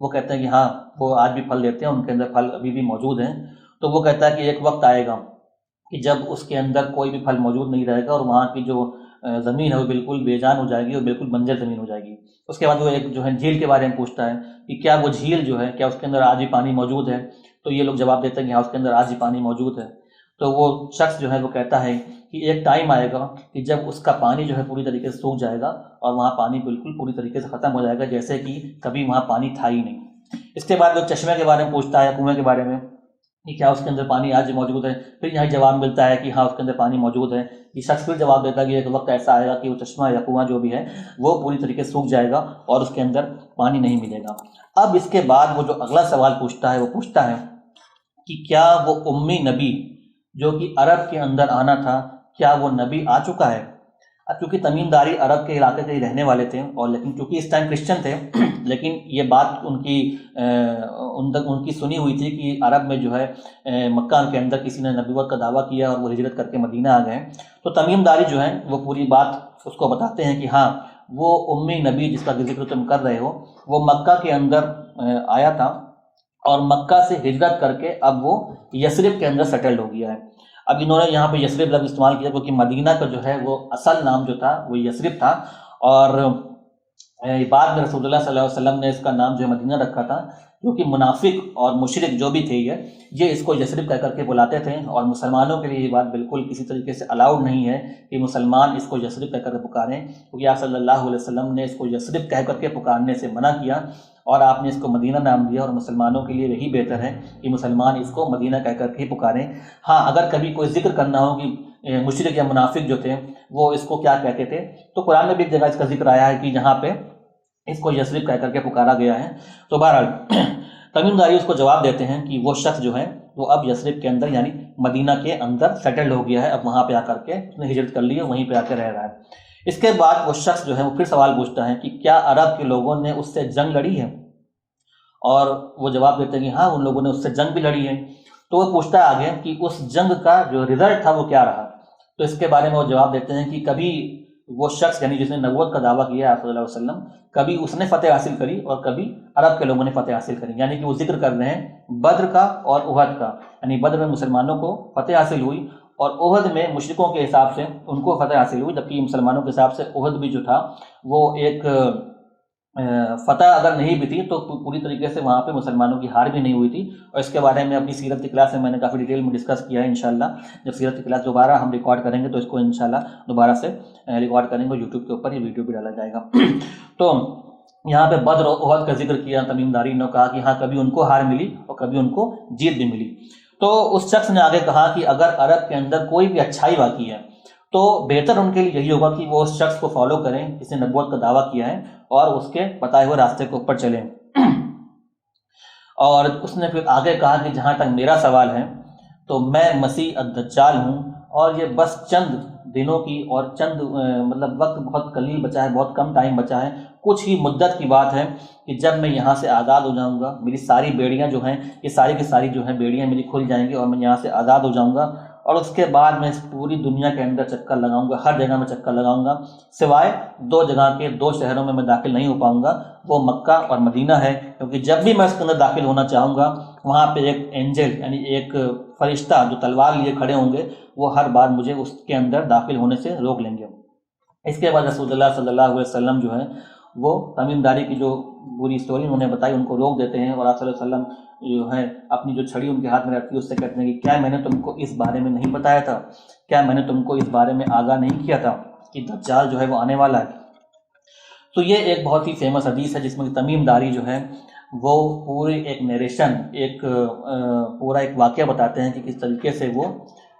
وہ کہتے ہیں کہ ہاں وہ آج بھی پھل دیتے ہیں، ان کے اندر پھل ابھی بھی موجود ہیں۔ تو وہ کہتا ہے کہ ایک وقت آئے گا کہ جب اس کے اندر کوئی بھی پھل موجود نہیں رہے گا، اور وہاں کی جو زمین ہے وہ بالکل بے جان ہو جائے گی اور بالکل بنجر زمین ہو جائے گی۔ اس کے بعد وہ ایک جو ہے جھیل کے بارے میں پوچھتا ہے کہ کیا وہ جھیل جو ہے کیا اس کے اندر آج بھی پانی موجود ہے؟ تو یہ لوگ جواب دیتے ہیں کہ ہاں اس کے اندر آج بھی پانی موجود ہے۔ تو وہ شخص جو ہے وہ کہتا ہے کہ ایک ٹائم آئے گا کہ جب اس کا پانی جو ہے پوری طریقے سے سوکھ جائے گا، اور وہاں پانی بالکل پوری طریقے سے ختم ہو جائے گا، جیسے کہ کبھی وہاں پانی تھا ہی نہیں۔ اس کے بعد وہ چشمے کے بارے میں پوچھتا ہے، کنویں کے بارے میں، کہ کیا اس کے اندر پانی آج موجود ہے؟ پھر یہاں جواب ملتا ہے کہ ہاں اس کے اندر پانی موجود ہے۔ یہ شخص پھر جواب دیتا ہے کہ ایک وقت ایسا آئے گا کہ وہ چشمہ یا کنواں جو بھی ہے وہ پوری طریقے سے سوکھ جائے گا اور اس کے اندر پانی نہیں ملے گا۔ اب اس کے بعد وہ جو اگلا سوال پوچھتا ہے وہ پوچھتا ہے کہ کیا وہ امی نبی جو کہ عرب کے اندر آنا تھا، کیا وہ نبی آ چکا ہے؟ اب چونکہ تمیم داری عرب کے علاقے کے رہنے والے تھے، اور لیکن چونکہ اس ٹائم کرسچن تھے، لیکن یہ بات ان کی سنی ہوئی تھی کہ عرب میں جو ہے مکہ کے اندر کسی نے نبوت کا دعویٰ کیا اور وہ ہجرت کر کے مدینہ آ گئے۔ تو تمیم داری جو ہے وہ پوری بات اس کو بتاتے ہیں کہ ہاں وہ امی نبی جس کا ذکر تم کر رہے ہو وہ مکہ کے اندر آیا تھا، اور مکہ سے ہجرت کر کے اب وہ یثرب کے اندر سیٹلڈ ہو گیا ہے۔ اب انہوں نے یہاں پہ یثرب لفظ استعمال کیا کیونکہ مدینہ کا جو ہے وہ اصل نام جو تھا وہ یثرب تھا، اور بعد میں رسول اللہ صلی اللہ علیہ وسلم نے اس کا نام جو ہے مدینہ رکھا تھا، کیونکہ منافق اور مشرک جو بھی تھے یہ اس کو یثرب کہہ کر کے بلاتے تھے، اور مسلمانوں کے لیے یہ بات بالکل کسی طریقے سے الاؤڈ نہیں ہے کہ مسلمان اس کو یثرب کہہ کر کے پکاریں، کیونکہ آپ صلی اللہ علیہ وسلم نے اس کو یثرب کہہ کر کے پکارنے سے منع کیا، اور آپ نے اس کو مدینہ نام دیا، اور مسلمانوں کے لیے یہی بہتر ہے کہ مسلمان اس کو مدینہ کہہ کر کے پکاریں۔ ہاں اگر کبھی کوئی ذکر کرنا ہو کہ مشرک یا منافق جو تھے وہ اس کو کیا کہتے تھے، تو قرآن میں بھی ایک جگہ اس کا ذکر آیا ہے کہ جہاں پہ اس کو یثرب کہہ کر کے پکارا گیا ہے۔ تو بہرحال تمیم داری اس کو جواب دیتے ہیں کہ وہ شخص جو ہے وہ اب یثرب کے اندر یعنی مدینہ کے اندر سیٹلڈ ہو گیا ہے، اب وہاں پہ آ کر کے اس نے ہجرت کر لی ہے، وہیں پہ آ کے رہ رہا ہے۔ اس کے بعد وہ شخص جو ہے وہ پھر سوال پوچھتا ہے کہ کیا عرب کے لوگوں نے اس سے جنگ لڑی ہے؟ اور وہ جواب دیتے ہیں کہ ہاں ان لوگوں نے اس سے جنگ بھی لڑی ہے۔ تو وہ پوچھتا ہے آگے کہ اس جنگ کا جو رزلٹ تھا وہ کیا رہا؟ تو اس کے بارے میں وہ جواب دیتے ہیں کہ کبھی وہ شخص یعنی جس نے نبوت کا دعویٰ کیا ہے صلی اللہ علیہ وسلم، کبھی اس نے فتح حاصل کری اور کبھی عرب کے لوگوں نے فتح حاصل کری، یعنی کہ وہ ذکر کر رہے ہیں بدر کا اور احد کا، یعنی بدر میں مسلمانوں کو فتح حاصل ہوئی اور احد میں مشرکوں کے حساب سے ان کو فتح حاصل ہوئی، جبکہ مسلمانوں کے حساب سے احد بھی جو تھا وہ ایک فتح اگر نہیں بھی تھی تو پوری طریقے سے وہاں پہ مسلمانوں کی ہار بھی نہیں ہوئی تھی، اور اس کے بارے میں اپنی سیرت کی کلاس میں میں نے کافی ڈیٹیل میں ڈسکس کیا ہے۔ انشاءاللہ جب سیرت کی کلاس دوبارہ ہم ریکارڈ کریں گے تو اس کو انشاءاللہ دوبارہ سے ریکارڈ کریں گے، یوٹیوب کے اوپر یہ ویڈیو بھی ڈالا جائے گا۔ تو یہاں پہ بدر اور احد کا ذکر کیا تمیم داری نے، کہا کہ ہاں کبھی ان کو ہار ملی اور کبھی ان کو جیت بھی ملی۔ تو اس شخص نے آگے کہا کہ اگر عرب کے اندر کوئی بھی اچھائی واقعی ہے تو بہتر ان کے لیے یہی ہوگا کہ وہ اس شخص کو فالو کریں جس نے نبوت کا دعویٰ کیا ہے اور اس کے بتائے ہوئے راستے کے اوپر چلیں۔ اور اس نے پھر آگے کہا کہ جہاں تک میرا سوال ہے تو میں مسیح الدجال ہوں، اور یہ بس چند دنوں کی اور چند مطلب وقت بہت قلیل بچا ہے، بہت کم ٹائم بچا ہے، کچھ ہی مدت کی بات ہے کہ جب میں یہاں سے آزاد ہو جاؤں گا، میری ساری بیڑیاں جو ہیں، یہ ساری کی ساری جو ہیں بیڑیاں میری کھل جائیں گی اور میں یہاں سے آزاد ہو جاؤں گا، اور اس کے بعد میں اس پوری دنیا کے اندر چکر لگاؤں گا، ہر جگہ میں چکر لگاؤں گا، سوائے 2 جگہ کے، 2 شہروں میں داخل نہیں ہو پاؤں گا، وہ مکہ اور مدینہ ہے، کیونکہ جب بھی میں اس کے اندر داخل ہونا چاہوں گا وہاں پہ ایک اینجل یعنی ایک فرشتہ جو تلوار لیے کھڑے ہوں گے، وہ ہر بار مجھے اس کے اندر داخل ہونے سے روک لیں گے۔ اس کے بعد رسول اللہ صلی اللہ علیہ وسلم جو ہے وہ تمیم داری کی جو پوری اسٹوری انہوں نے بتائی ان کو روک دیتے ہیں، اور آپ صلی اللہ علیہ وسلم جو ہے اپنی جو چھڑی ان کے ہاتھ میں رکھتی ہے اس سے کہتے ہیں کہ کیا میں نے تم کو اس بارے میں نہیں بتایا تھا، کیا میں نے تم کو اس بارے میں آگاہ نہیں کیا تھا کہ دجال جو ہے وہ آنے والا ہے۔ تو یہ ایک بہت ہی فیمس حدیث ہے جس میں تمیم داری جو ہے وہ پورے ایک نیریشن، ایک پورا ایک واقعہ بتاتے ہیں کہ کس طریقے سے وہ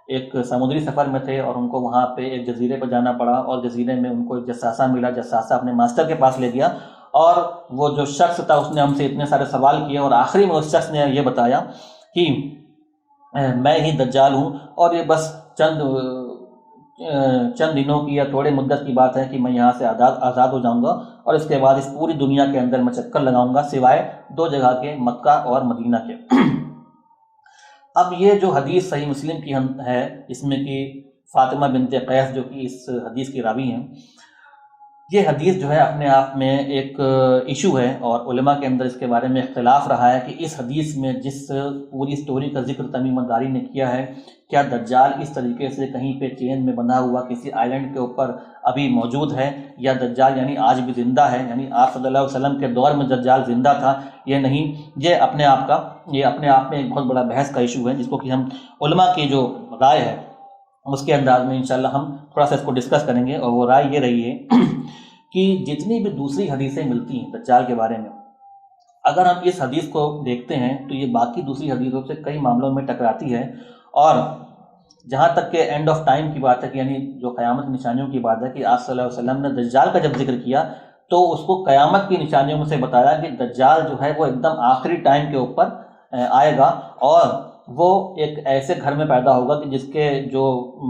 ایک سمندری سفر میں تھے اور ان کو وہاں پہ ایک جزیرے پہ جانا پڑا، اور جزیرے میں ان کو ایک جساسہ ملا، جساسہ اپنے ماسٹر کے پاس لے گیا، اور وہ جو شخص تھا اس نے ہم سے اتنے سارے سوال کیے، اور آخری میں اس شخص نے یہ بتایا کہ میں ہی دجال ہوں، اور یہ بس چند دنوں کی یا تھوڑے مدت کی بات ہے کہ میں یہاں سے آزاد ہو جاؤں گا، اور اس کے بعد اس پوری دنیا کے اندر میں چکر لگاؤں گا سوائے 2 جگہ کے، مکہ اور مدینہ کے۔ اب یہ جو حدیث صحیح مسلم کی ہے، اس میں کہ فاطمہ بنت قیس جو کہ اس حدیث کی راوی ہیں، یہ حدیث جو ہے اپنے آپ میں ایک ایشو ہے، اور علماء کے اندر اس کے بارے میں اختلاف رہا ہے کہ اس حدیث میں جس پوری سٹوری کا ذکر تمیم داری نے کیا ہے، کیا دجال اس طریقے سے کہیں پہ چین میں بندھا ہوا کسی آئلینڈ کے اوپر ابھی موجود ہے، یا دجال یعنی آج بھی زندہ ہے، یعنی آپ صلی اللہ علیہ وسلم کے دور میں دجال زندہ تھا یہ نہیں، یہ اپنے آپ میں ایک بہت بڑا بحث کا ایشو ہے، جس کو کہ ہم علماء کی جو رائے ہے اس کے انداز میں انشاءاللہ ہم تھوڑا سا اس کو ڈسکس کریں گے۔ اور وہ رائے یہ رہی ہے کہ جتنی بھی دوسری حدیثیں ملتی ہیں دجال کے بارے میں، اگر ہم اس حدیث کو دیکھتے ہیں تو یہ باقی دوسری حدیثوں سے کئی معاملوں میں ٹکراتی ہے، اور جہاں تک کہ اینڈ آف ٹائم کی بات ہے کہ یعنی جو قیامت کی نشانیوں کی بات ہے کہ آپ صلی اللہ علیہ وسلم نے دجال کا جب ذکر کیا تو اس کو قیامت کی نشانیوں میں سے بتایا کہ دجال جو ہے وہ ایک دم آخری ٹائم کے اوپر آئے گا، اور وہ ایک ایسے گھر میں پیدا ہوگا کہ جس کے جو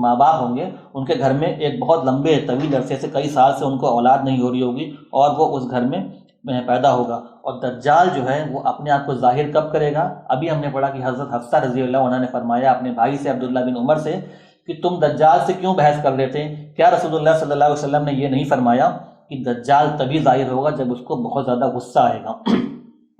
ماں باپ ہوں گے ان کے گھر میں ایک بہت لمبے طویل عرصے سے کئی سال سے ان کو اولاد نہیں ہو رہی ہوگی، اور وہ اس گھر میں پیدا ہوگا۔ اور دجال جو ہے وہ اپنے آپ کو ظاہر کب کرے گا؟ ابھی ہم نے پڑھا کہ حضرت حفصہ رضی اللہ عنہ نے فرمایا اپنے بھائی سے عبداللہ بن عمر سے کہ تم دجال سے کیوں بحث کر رہے تھے؟ کیا رسول اللہ صلی اللہ علیہ وسلم نے یہ نہیں فرمایا کہ دجال تبھی ظاہر ہوگا جب اس کو بہت زیادہ غصہ آئے گا؟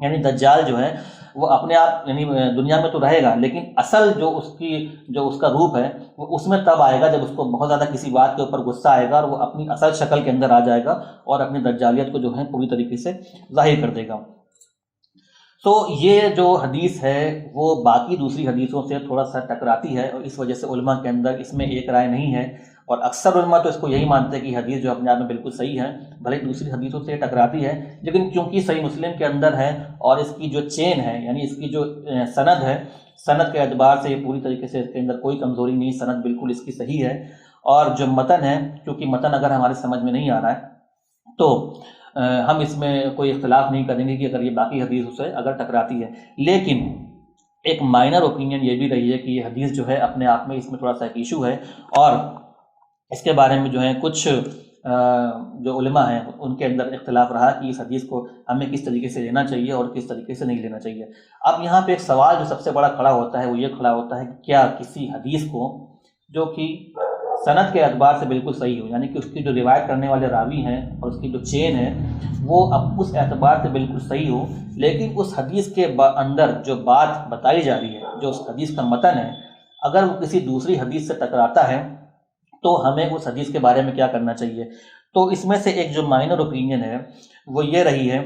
یعنی دجال جو ہے وہ اپنے آپ یعنی دنیا میں تو رہے گا، لیکن اصل جو اس کا روپ ہے وہ اس میں تب آئے گا جب اس کو بہت زیادہ کسی بات کے اوپر غصہ آئے گا، اور وہ اپنی اصل شکل کے اندر آ جائے گا اور اپنی دجالیت کو جو ہے پوری طریقے سے ظاہر کر دے گا۔ تو یہ جو حدیث ہے وہ باقی دوسری حدیثوں سے تھوڑا سا ٹکراتی ہے، اور اس وجہ سے علماء کے اندر اس میں ایک رائے نہیں ہے، اور اکثر علماء تو اس کو یہی مانتے ہیں کہ حدیث جو اپنے آپ میں بالکل صحیح ہے، بھلے دوسری حدیثوں سے ٹکراتی ہے، لیکن کیونکہ صحیح مسلم کے اندر ہے اور اس کی جو چین ہے یعنی اس کی جو سند ہے، سند کے اعتبار سے یہ پوری طریقے سے اس کے اندر کوئی کمزوری نہیں، سند بالکل اس کی صحیح ہے، اور جو متن ہے کیونکہ متن اگر ہمارے سمجھ میں نہیں آ رہا ہے تو ہم اس میں کوئی اختلاف نہیں کریں گے کہ اگر یہ باقی حدیثوں سے اگر ٹکراتی ہے، لیکن ایک مائنر اوپینین یہ بھی رہی ہے کہ یہ حدیث جو ہے اپنے آپ میں اس میں تھوڑا سا ایک ایشو ہے، اور اس کے بارے میں جو ہے کچھ جو علماء ہیں ان کے اندر اختلاف رہا کہ اس حدیث کو ہمیں کس طریقے سے لینا چاہیے اور کس طریقے سے نہیں لینا چاہیے۔ اب یہاں پہ ایک سوال جو سب سے بڑا کھڑا ہوتا ہے وہ یہ کھڑا ہوتا ہے کہ کیا کسی حدیث کو جو کہ سند کے اعتبار سے بالکل صحیح ہو، یعنی کہ اس کی جو روایت کرنے والے راوی ہیں اور اس کی جو چین ہے وہ اب اس اعتبار سے بالکل صحیح ہو، لیکن اس حدیث کے اندر جو بات بتائی جا رہی ہے، جو اس حدیث کا متن ہے، اگر وہ کسی دوسری حدیث سے ٹکراتا ہے تو ہمیں اس حدیث کے بارے میں کیا کرنا چاہیے؟ تو اس میں سے ایک جو مائنر اوپینین ہے وہ یہ رہی ہے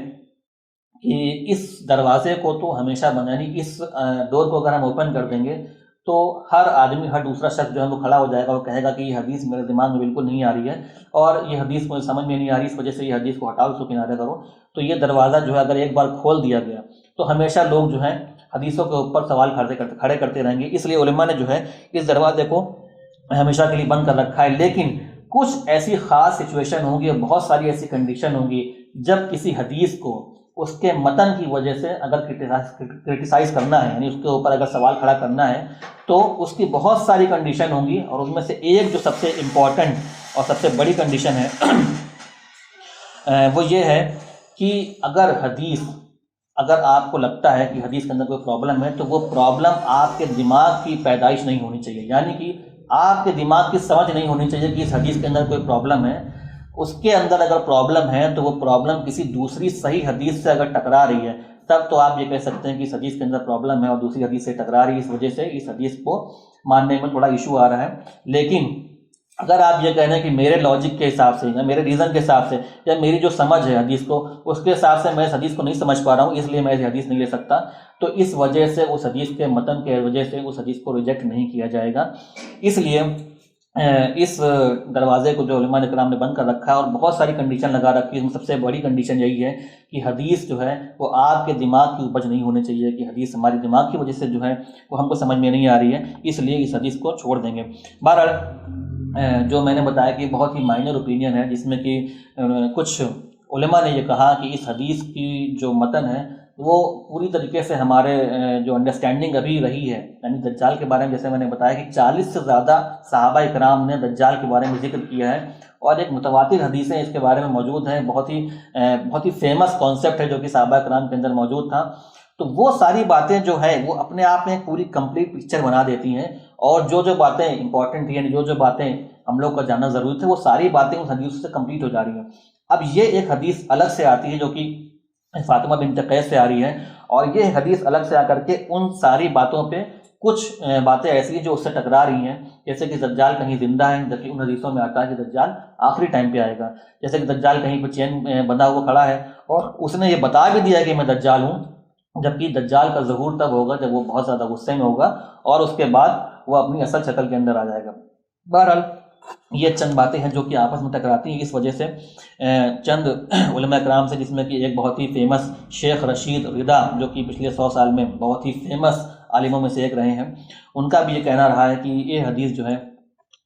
کہ اس دروازے کو تو ہمیشہ بند، یعنی اس ڈور کو اگر ہم اوپن کر دیں گے تو ہر آدمی، ہر دوسرا شخص جو ہے وہ کھڑا ہو جائے گا، وہ کہے گا کہ یہ حدیث میرے دماغ میں بالکل نہیں آ رہی ہے اور یہ حدیث مجھے سمجھ میں نہیں آ رہی، اس وجہ سے یہ حدیث کو ہٹاؤ، اس کو کنارے کرو۔ تو یہ دروازہ جو ہے اگر ایک بار کھول دیا گیا تو ہمیشہ لوگ جو ہیں حدیثوں کے اوپر سوال کھڑے کرتے رہیں گے، اس لیے علماء نے جو ہے اس دروازے کو ہمیشہ کے لیے بند کر رکھا ہے۔ لیکن کچھ ایسی خاص سچویشن ہوں گی، بہت ساری ایسی کنڈیشن ہوں گی جب کسی حدیث کو اس کے متن کی وجہ سے اگر کرٹیسائز کرنا ہے، یعنی اس کے اوپر اگر سوال کھڑا کرنا ہے، تو اس کی بہت ساری کنڈیشن ہوں گی، اور ان میں سے ایک جو سب سے امپورٹنٹ اور سب سے بڑی کنڈیشن ہے وہ یہ ہے کہ اگر آپ کو لگتا ہے کہ حدیث کے اندر کوئی پرابلم ہے، تو وہ پرابلم آپ کے دماغ کی پیدائش نہیں ہونی چاہیے، یعنی کہ آپ کے دماغ کی سمجھ نہیں ہونی چاہیے کہ اس حدیث کے اندر کوئی پرابلم ہے۔ اس کے اندر اگر پرابلم ہے تو وہ پرابلم کسی دوسری صحیح حدیث سے اگر ٹکرا رہی ہے، تب تو آپ یہ کہہ سکتے ہیں کہ اس حدیث کے اندر پرابلم ہے اور دوسری حدیث سے ٹکرا رہی ہے، اس وجہ سے اس حدیث کو ماننے میں تھوڑا ایشو آ رہا ہے۔ لیکن اگر آپ یہ کہہ رہے ہیں کہ میرے لاجک کے حساب سے یا میرے ریزن کے حساب سے یا میری جو سمجھ ہے حدیث کو، اس کے حساب سے میں اس حدیث کو نہیں سمجھ پا رہا ہوں، اس لیے میں اس حدیث نہیں لے سکتا، تو اس وجہ سے اس حدیث کے متن کے وجہ سے اس حدیث کو ریجیکٹ نہیں کیا جائے گا۔ اس لیے اس دروازے کو جو علماء کرام نے بند کر رکھا ہے اور بہت ساری کنڈیشن لگا رکھی ہے، اس میں سب سے بڑی کنڈیشن یہی ہے کہ حدیث جو ہے وہ آپ کے دماغ کی اپج نہیں ہونی چاہیے، کہ حدیث ہماری دماغ کی وجہ سے جو ہے وہ ہم کو سمجھ میں نہیں آ رہی ہے، اس لیے اس حدیث کو چھوڑ دیں گے۔ بہرحال جو میں نے بتایا کہ بہت ہی مائنر اوپینین ہے، جس میں کہ کچھ علماء نے یہ کہا کہ اس حدیث کی جو متن ہے وہ پوری طریقے سے ہمارے جو انڈرسٹینڈنگ ابھی رہی ہے، یعنی دجال کے بارے میں جیسے میں نے بتایا کہ 40 سے زیادہ صحابہ اکرام نے دجال کے بارے میں ذکر کیا ہے، اور ایک متواتر حدیثیں اس کے بارے میں موجود ہیں، بہت ہی فیمس کانسیپٹ ہے جو کہ صحابہ اکرام کے اندر موجود تھا۔ تو وہ ساری باتیں جو ہے وہ اپنے آپ میں پوری کمپلیٹ پکچر بنا دیتی ہیں، اور جو باتیں امپورٹنٹ تھیں، یعنی جو باتیں ہم لوگ کو جاننا ضروری تھے، وہ ساری باتیں اس حدیث سے کمپلیٹ ہو جا رہی ہیں۔ اب یہ ایک حدیث الگ سے آتی ہے جو کہ فاطمہ بنت قیس سے آ رہی ہے، اور یہ حدیث الگ سے آ کر کے ان ساری باتوں پہ کچھ باتیں ایسی ہیں جو اس سے ٹکرا رہی ہیں، جیسے کہ دجال کہیں زندہ ہے، جبکہ ان حدیثوں میں آتا ہے کہ دجال آخری ٹائم پہ آئے گا، جیسے کہ دجال کہیں پہ چین بندھا ہوا کھڑا ہے اور اس نے یہ بتا بھی دیا کہ میں دجال ہوں، جبکہ دجال کا ظہور تب ہوگا جب وہ بہت زیادہ غصے میں ہوگا، اور اس کے بعد وہ اپنی اصل شکل کے اندر آ جائے گا۔ بہرحال یہ چند باتیں ہیں جو کہ آپس میں ٹکراتی ہیں، اس وجہ سے چند علماء کرام سے، جس میں کہ ایک بہت ہی فیمس شیخ رشید رضا، جو کہ پچھلے 100 سال میں بہت ہی فیمس عالموں میں سے ایک رہے ہیں، ان کا بھی یہ کہنا رہا ہے کہ یہ حدیث جو ہے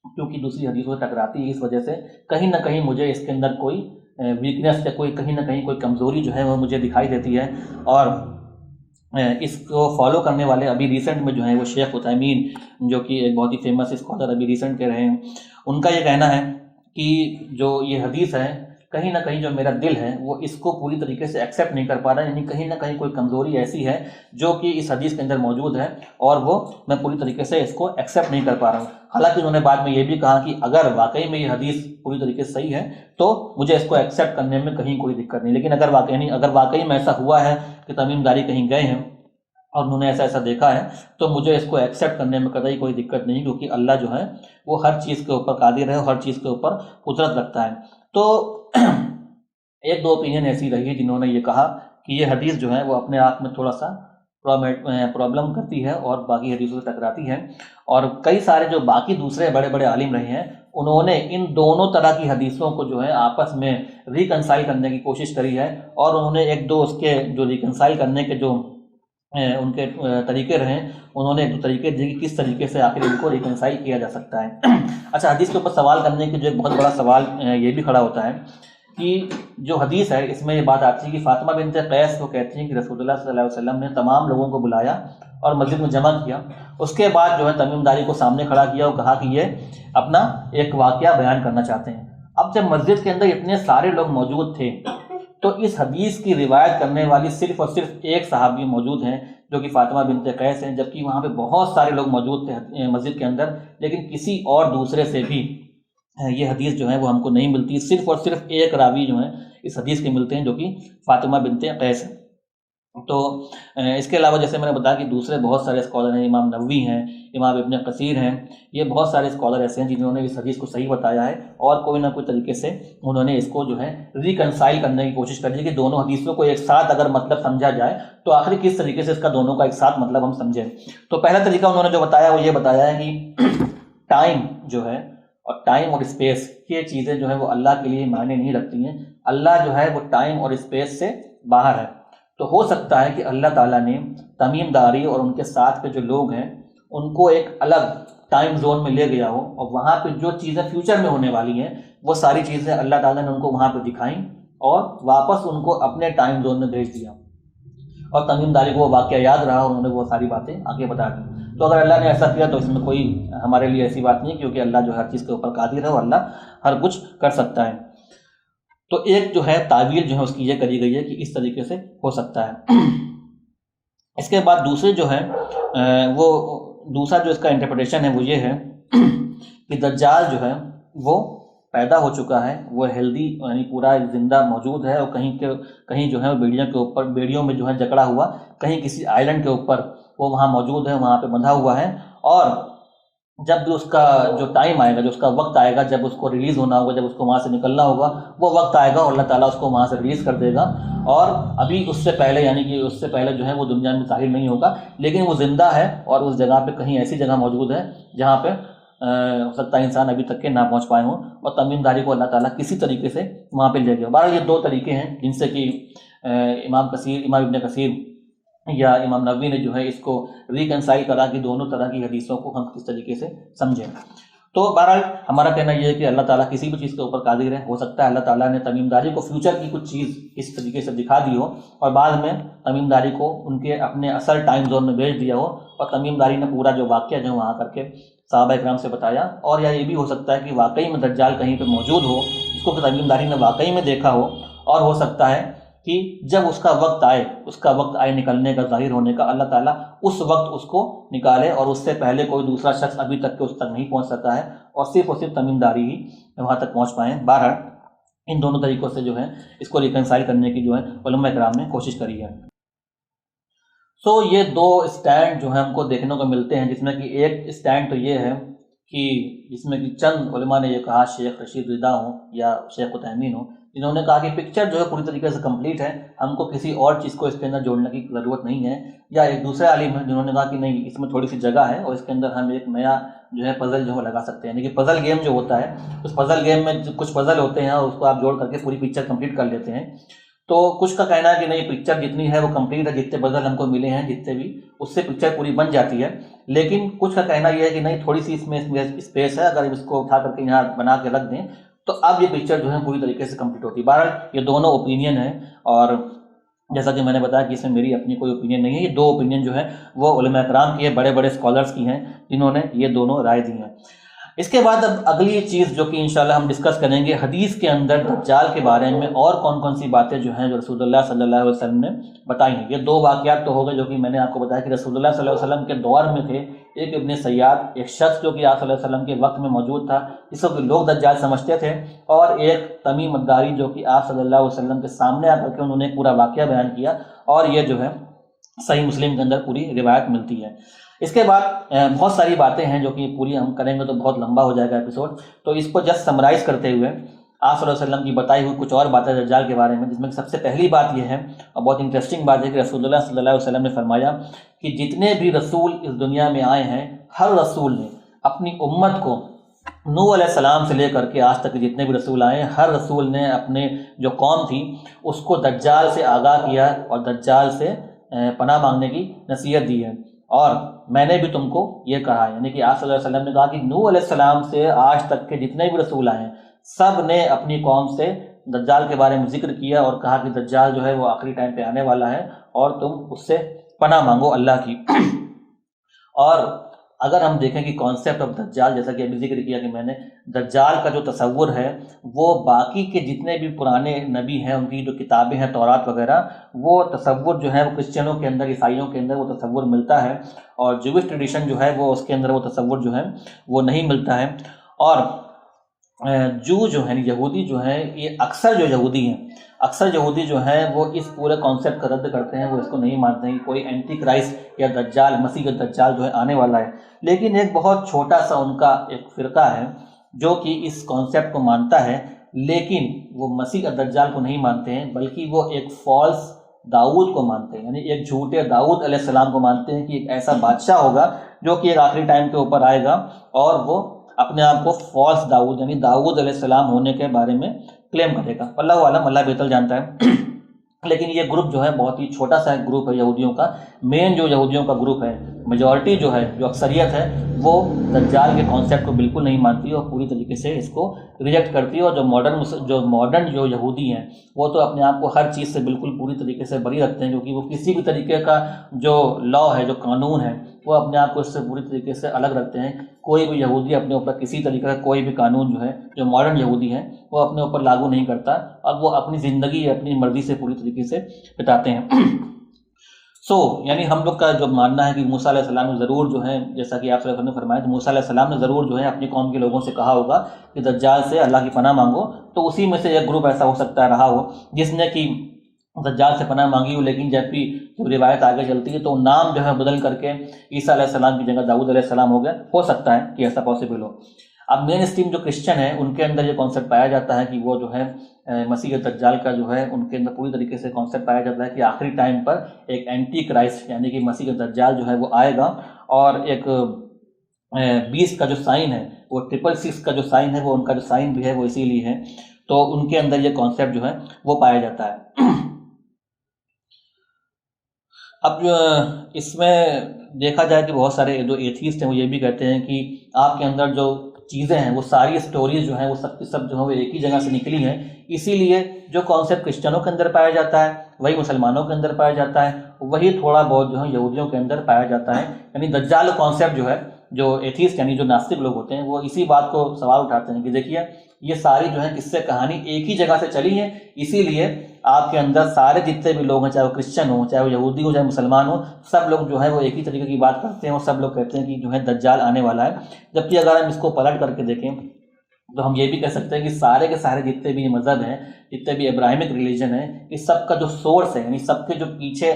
کیونکہ دوسری حدیثوں سے ٹکراتی ہے، اس وجہ سے کہیں نہ کہیں مجھے اس کے اندر کوئی ویکنیس یا کہیں نہ کہیں کوئی کمزوری جو ہے وہ مجھے دکھائی دیتی ہے، اور اس کو فالو کرنے والے ابھی ریسنٹ میں جو ہیں وہ شیخ عثیمین، جو کہ ایک بہت ہی فیمس اسکالر ابھی ریسنٹ کے رہے ہیں، ان کا یہ کہنا ہے کہ جو یہ حدیث ہے کہیں نہ کہیں جو میرا دل ہے وہ اس کو پوری طریقے سے ایکسیپٹ نہیں کر پا رہا، یعنی کہیں نہ کہیں کوئی کمزوری ایسی ہے جو کہ اس حدیث کے اندر موجود ہے، اور وہ میں پوری طریقے سے اس کو ایکسیپٹ نہیں کر پا رہا ہوں۔ حالانکہ انہوں نے بعد میں یہ بھی کہا کہ اگر واقعی میں یہ حدیث پوری طریقے سے صحیح ہے تو مجھے اس کو ایکسیپٹ کرنے میں کہیں کوئی دقت نہیں، لیکن اگر واقعی میں ایسا ہوا ہے کہ تمیم داری کہیں گئے ہیں اور انہوں نے ایسا دیکھا ہے تو مجھے اس کو ایکسیپٹ کرنے میں قطعی کوئی دقت نہیں، کیونکہ اللہ جو ہے وہ ہر چیز کے اوپر قادر ہے، ہر چیز کے اوپر قدرت رکھتا ہے۔ تو ایک دو اوپینین ایسی رہی ہے جنہوں نے یہ کہا کہ یہ حدیث جو ہے وہ اپنے آپ میں تھوڑا سا پرابلم کرتی ہے اور باقی حدیثوں سے ٹکراتی ہے، اور کئی سارے جو باقی دوسرے بڑے بڑے عالم رہے ہیں انہوں نے ان دونوں طرح کی حدیثوں کو جو ہے آپس میں ریکنسائل کرنے کی کوشش کری ہے، اور انہوں نے ایک دو اس کے جو ریکنسائل کرنے کے جو ان کے طریقے رہے، انہوں نے ایک دو طریقے دیے کہ کس طریقے سے آخر ان کو ریکنسائل کیا جا سکتا ہے۔ اچھا، حدیث کے اوپر سوال کرنے کے جو ایک بہت بڑا سوال یہ بھی کھڑا ہوتا ہے کہ جو حدیث ہے اس میں یہ بات آتی ہے کہ فاطمہ بنت قیس کو کہتی ہیں کہ رسول اللہ صلی اللہ علیہ وسلم نے تمام لوگوں کو بلایا اور مسجد میں جمع کیا، اس کے بعد جو ہے تمیم داری کو سامنے کھڑا کیا اور کہا کہ یہ اپنا ایک واقعہ بیان کرنا چاہتے ہیں۔ اب جب مسجد کے اندر اتنے سارے لوگ موجود تھے تو اس حدیث کی روایت کرنے والی صرف اور صرف ایک صحابی موجود ہیں جو کہ فاطمہ بنت قیس ہیں، جبکہ وہاں پہ بہت سارے لوگ موجود تھے مسجد کے اندر، لیکن کسی اور دوسرے سے بھی یہ حدیث جو ہے وہ ہم کو نہیں ملتی، صرف اور صرف ایک راوی جو ہیں اس حدیث کے ملتے ہیں جو کہ فاطمہ بنت قیس ہیں۔ تو اس کے علاوہ جیسے میں نے بتایا کہ دوسرے بہت سارے اسکالر ہیں، امام نووی ہیں، امام ابن کثیر ہیں، یہ بہت سارے اسکالر ایسے ہیں جنہوں نے اس حدیث کو صحیح بتایا ہے، اور کوئی نہ کوئی طریقے سے انہوں نے اس کو جو ہے ریکنسائل کرنے کی کوشش کری کہ دونوں حدیثوں کو ایک ساتھ اگر مطلب سمجھا جائے تو آخر کس طریقے سے اس کا دونوں کا ایک ساتھ مطلب ہم سمجھیں۔ تو پہلا طریقہ انہوں نے جو بتایا وہ یہ بتایا ہے کہ ٹائم جو ہے اور ٹائم اور اسپیس، یہ چیزیں جو ہے وہ اللہ کے لیے معنی نہیں رکھتی ہیں، اللہ جو ہے وہ ٹائم اور اسپیس سے باہر ہے۔ تو ہو سکتا ہے کہ اللہ تعالیٰ نے تمیم داری اور ان کے ساتھ کے جو لوگ ہیں ان کو ایک الگ ٹائم زون میں لے گیا ہو، اور وہاں پہ جو چیزیں فیوچر میں ہونے والی ہیں وہ ساری چیزیں اللہ تعالیٰ نے ان کو وہاں پہ دکھائیں، اور واپس ان کو اپنے ٹائم زون میں بھیج دیا، اور تمیم داری کو وہ واقعہ یاد رہا اور انہوں نے وہ ساری باتیں آگے بتا دی۔ تو اگر اللہ نے ایسا کیا تو اس میں کوئی ہمارے لیے ایسی بات نہیں، کیونکہ اللہ جو ہر چیز کے اوپر قادر ہے اور اللہ ہر کچھ کر سکتا ہے۔ تو ایک جو ہے تعویل جو ہے اس کی یہ کری گئی ہے کہ اس طریقے سے ہو سکتا ہے۔ اس کے بعد دوسرے جو ہے وہ دوسرا جو اس کا انٹرپریٹیشن ہے وہ یہ ہے کہ دجال جو ہے وہ پیدا ہو چکا ہے، وہ ہیلدی یعنی پورا زندہ موجود ہے، اور کہیں جو ہے بیڑیوں کے اوپر، بیڑیوں میں جو ہے جکڑا ہوا، کہیں کسی آئلینڈ کے اوپر وہ وہاں موجود ہے، وہاں پہ بندھا ہوا ہے، اور جب بھی اس کا جو ٹائم آئے گا، جو اس کا وقت آئے گا، جب اس کو ریلیز ہونا ہوگا، جب اس کو وہاں سے نکلنا ہوگا، وہ وقت آئے گا اور اللہ تعالیٰ اس کو وہاں سے ریلیز کر دے گا، اور ابھی اس سے پہلے یعنی کہ اس سے پہلے جو ہے وہ دنیا میں ظاہر نہیں ہوگا، لیکن وہ زندہ ہے اور اس جگہ پہ کہیں ایسی جگہ موجود ہے جہاں پہ ہو سکتا ہے انسان ابھی تک کے نہ پہنچ پائے ہوں، اور تمیم داری کو اللہ تعالیٰ کسی طریقے سے وہاں پہ لے گیا۔ بہرحال یہ دو طریقے ہیں جن سے کہ امام ابن کثیر یا امام نووی نے جو ہے اس کو ریکنسائل کرا کہ دونوں طرح کی حدیثوں کو ہم کس طریقے سے سمجھیں۔ تو بہرحال ہمارا کہنا یہ ہے کہ اللہ تعالیٰ کسی بھی چیز کے اوپر قادر ہے، ہو سکتا ہے اللہ تعالیٰ نے تمیم داری کو فیوچر کی کچھ چیز اس طریقے سے دکھا دی ہو اور بعد میں تمیم داری کو ان کے اپنے اصل ٹائم زون میں بھیج دیا ہو، اور تمیم داری نے پورا جو واقعہ جو وہاں کر کے صحابہ اکرام سے بتایا، اور یا یہ بھی ہو سکتا ہے کہ واقعی میں دجال کہیں پہ موجود ہو جس کو کہ تمیم داری نے واقعی میں دیکھا ہو، اور ہو سکتا ہے کہ جب اس کا وقت آئے نکلنے کا، ظاہر ہونے کا، اللہ تعالیٰ اس وقت اس کو نکالے اور اس سے پہلے کوئی دوسرا شخص ابھی تک کہ اس تک نہیں پہنچ سکا ہے، اور صرف تمیم داری ہی وہاں تک پہنچ پائیں۔ بہرحال ان دونوں طریقوں سے جو ہے اس کو ریکنسائل کرنے کی جو ہے علماء کرام نے کوشش کری ہے۔ سو یہ دو اسٹینڈ جو ہیں ہم کو دیکھنے کو ملتے ہیں، جس میں کہ ایک اسٹینڈ تو یہ ہے کہ جس میں کہ چند علماء نے یہ کہا، شیخ رشید رضا ہوں یا شیخ عثیمین ہوں، جنہوں نے کہا کہ پکچر جو ہے پوری طریقے سے کمپلیٹ ہے، ہم کو کسی اور چیز کو اس کے اندر جوڑنے کی ضرورت نہیں ہے، یا ایک دوسرے عالم ہیں جنہوں نے کہا کہ نہیں، اس میں تھوڑی سی جگہ ہے اور اس کے اندر ہم ایک نیا جو ہے پزل جو ہے لگا سکتے ہیں، یعنی کہ پزل گیم جو ہوتا ہے، اس پزل گیم میں کچھ پزل ہوتے ہیں اور اس کو آپ جوڑ کر کے پوری پکچر کمپلیٹ کر لیتے ہیں۔ تو کچھ کا کہنا ہے کہ نہیں، پکچر جتنی ہے وہ کمپلیٹ ہے، جتنے پزل ہم کو ملے ہیں جتنے بھی، اس سے پکچر پوری بن جاتی ہے، لیکن کچھ کا کہنا یہ ہے کہ نہیں، تھوڑی سی اس میں اسپیس ہے، اگر اس کو اٹھا کر کے یہاں بنا کے رکھ دیں تو اب یہ پکچر جو ہے پوری طریقے سے کمپلیٹ ہوتی ہے۔ بہرحال یہ دونوں اوپینین ہیں، اور جیسا کہ میں نے بتایا کہ اس میں میری اپنی کوئی اوپینین نہیں ہے، یہ دو اوپینین جو ہے وہ علماء کرام کی ہے، بڑے بڑے اسکالرس کی ہیں جنہوں نے یہ دونوں رائے دی ہیں۔ اس کے بعد اب اگلی چیز جو کہ انشاءاللہ ہم ڈسکس کریں گے، حدیث کے اندر دجال کے بارے میں اور کون کون سی باتیں جو ہیں جو رسول اللہ صلی اللہ علیہ وسلم نے بتائی ہیں۔ یہ دو واقعات تو ہو گئے جو کہ میں نے آپ کو بتایا کہ رسول اللہ صلی اللہ علیہ وسلم کے دور میں تھے، ایک ابن سیاد، ایک شخص جو کہ آپ صلی اللہ علیہ وسلم کے وقت میں موجود تھا، اس کو لوگ دجال سمجھتے تھے، اور ایک تمیم الداری جو کہ آپ صلی اللہ علیہ وسلم کے سامنے آ کر کے انہوں نے پورا واقعہ بیان کیا، اور یہ جو ہے صحیح مسلم کے اندر پوری روایت ملتی ہے۔ اس کے بعد بہت ساری باتیں ہیں جو کہ پوری ہم کریں گے تو بہت لمبا ہو جائے گا ایپیسوڈ، تو اس کو جسٹ سمرائز کرتے ہوئے آپ صلی اللہ علیہ وسلم کی بتائی ہوئی کچھ اور باتیں دجال کے بارے میں، جس میں سب سے پہلی بات یہ ہے اور بہت انٹرسٹنگ بات ہے کہ رسول اللہ صلی اللہ علیہ وسلم نے فرمایا کہ جتنے بھی رسول اس دنیا میں آئے ہیں، ہر رسول نے اپنی امت کو، نوح علیہ السلام سے لے کر کے آج تک جتنے بھی رسول آئے ہیں، ہر رسول نے اپنے جو قوم تھی اس کو دجال سے آگاہ کیا اور دجال سے پناہ مانگنے کی نصیحت دی ہے۔ اور میں نے بھی تم کو یہ کہا ہے، یعنی کہ آپ صلی اللہ علیہ وسلم نے کہا کہ نوح علیہ السلام سے آج تک کے جتنے بھی رسول آئے ہیں، سب نے اپنی قوم سے دجال کے بارے میں ذکر کیا اور کہا کہ دجال جو ہے وہ آخری ٹائم پہ آنے والا ہے اور تم اس سے پناہ مانگو اللہ کی۔ اور اگر ہم دیکھیں کہ کانسیپٹ آف دجال، جیسا کہ ابھی ذکر کیا کہ میں نے، دجال کا جو تصور ہے وہ باقی کے جتنے بھی پرانے نبی ہیں، ان کی جو کتابیں ہیں تورات وغیرہ، وہ تصور جو ہے وہ کرسچنوں کے اندر، عیسائیوں کے اندر وہ تصور ملتا ہے، اور جوش ٹریڈیشن جو ہے وہ اس کے اندر وہ تصور جو ہے وہ نہیں ملتا ہے۔ اور جو ہیں یہودی جو ہیں، یہ اکثر یہودی جو ہیں وہ اس پورے کانسیپٹ کا رد کرتے ہیں، وہ اس کو نہیں مانتے ہیں کہ کوئی اینٹی کرائسٹ یا دجال، مسیح دجال جو ہے آنے والا ہے، لیکن ایک بہت چھوٹا سا ان کا ایک فرقہ ہے جو کہ اس کانسیپٹ کو مانتا ہے، لیکن وہ مسیح دجال کو نہیں مانتے ہیں، بلکہ وہ ایک فالس داؤد کو مانتے ہیں، یعنی ایک جھوٹے داؤد علیہ السلام کو مانتے ہیں کہ ایک ایسا بادشاہ ہوگا جو کہ ایک آخری ٹائم کے اوپر آئے گا اور وہ اپنے آپ کو فالس داؤد یعنی داؤد علیہ السلام ہونے کے بارے میں کلیم کرے گا۔ اللہ عالم، اللہ بہتر جانتا ہے۔ لیکن یہ گروپ جو ہے بہت ہی چھوٹا سا گروپ ہے یہودیوں کا. مین جو یہودیوں کا گروپ ہے، میجورٹی جو ہے، جو اکثریت ہے، وہ دجال کے کانسیپٹ کو بالکل نہیں مانتی اور پوری طریقے سے اس کو ریجیکٹ کرتی ہے. اور جو ماڈرن جو یہودی ہیں وہ تو اپنے آپ کو ہر چیز سے بالکل پوری طریقے سے بری رکھتے ہیں، کیونکہ وہ کسی بھی طریقے کا جو لا ہے، جو قانون ہے، وہ اپنے آپ کو اس سے پوری طریقے سے الگ رکھتے ہیں. کوئی بھی یہودی اپنے اوپر کسی طریقے کا کوئی بھی قانون جو ہے، جو ماڈرن یہودی ہیں، وہ اپنے اوپر لاگو نہیں کرتا اور وہ اپنی زندگی اپنی مرضی سے پوری طریقے سے بتاتے ہیں. یعنی ہم لوگ کا جو ماننا ہے کہ موسیٰ علیہ السلام نے ضرور جو ہے، جیسا کہ آپ صلی اللہ علیہ وسلم نے فرمایا، تو موسیٰ علیہ السلام نے ضرور جو ہے اپنی قوم کے لوگوں سے کہا ہوگا کہ دجال سے اللہ کی پناہ مانگو. تو اسی میں سے ایک گروپ ایسا ہو سکتا رہا ہو جس نے کہ دجال سے پناہ مانگی ہو، لیکن جب روایت آگے چلتی ہے تو نام جو ہے بدل کر کے عیسیٰ علیہ السلام کی جگہ داؤد علیہ السلام ہو گیا. ہو سکتا ہے کہ ایسا پاسبل ہو. اب مین اسٹریم جو کرسچن ہے ان کے اندر یہ کانسیپٹ پایا جاتا ہے کہ وہ جو ہے مسیح دجال کا جو ہے ان کے اندر پوری طریقے سے کانسیپٹ پایا جاتا ہے کہ آخری ٹائم پر ایک اینٹی کرائسٹ یعنی کہ مسیح دجال جو ہے وہ آئے گا، اور ایک 20 کا جو سائن ہے، وہ 666 کا جو سائن ہے، وہ ان کا جو سائن بھی ہے وہ اسی لیے ہے. تو ان کے اندر یہ کانسیپٹ جو ہے وہ پایا جاتا ہے. اب اس میں دیکھا جائے کہ بہت سارے جو ایتھیسٹ ہیں وہ یہ بھی کہتے ہیں کہ آپ کے اندر جو چیزیں ہیں، وہ ساری سٹوریز جو ہیں وہ سب کی سب جو ہیں وہ ایک ہی جگہ سے نکلی ہیں. اسی لیے جو کانسیپٹ کرسچنوں کے اندر پایا جاتا ہے وہی مسلمانوں کے اندر پایا جاتا ہے، وہی تھوڑا بہت جو ہے یہودیوں کے اندر پایا جاتا ہے. یعنی دجال کانسیپٹ جو ہے، جو ایتھیسٹ یعنی جو ناستک لوگ ہوتے ہیں، وہ اسی بات کو سوال اٹھاتے ہیں کہ دیکھیے یہ ساری جو ہے قصے کہانی ایک ہی جگہ سے چلی ہیں، اسی لیے آپ کے اندر سارے جتنے بھی لوگ ہیں، چاہے وہ کرسچن ہوں، چاہے وہ یہودی ہوں، چاہے مسلمان ہوں، سب لوگ جو ہے وہ ایک ہی طریقے کی بات کرتے ہیں اور سب لوگ کہتے ہیں کہ جو ہے دجال آنے والا ہے. جبکہ اگر ہم اس کو پلٹ کر کے دیکھیں تو ہم یہ بھی کہہ سکتے ہیں کہ سارے کے سارے جتنے بھی مذہب ہیں، جتنے بھی ابراہیمک ریلیجن ہیں، اس سب کا جو سورس ہے، یعنی سب کے جو پیچھے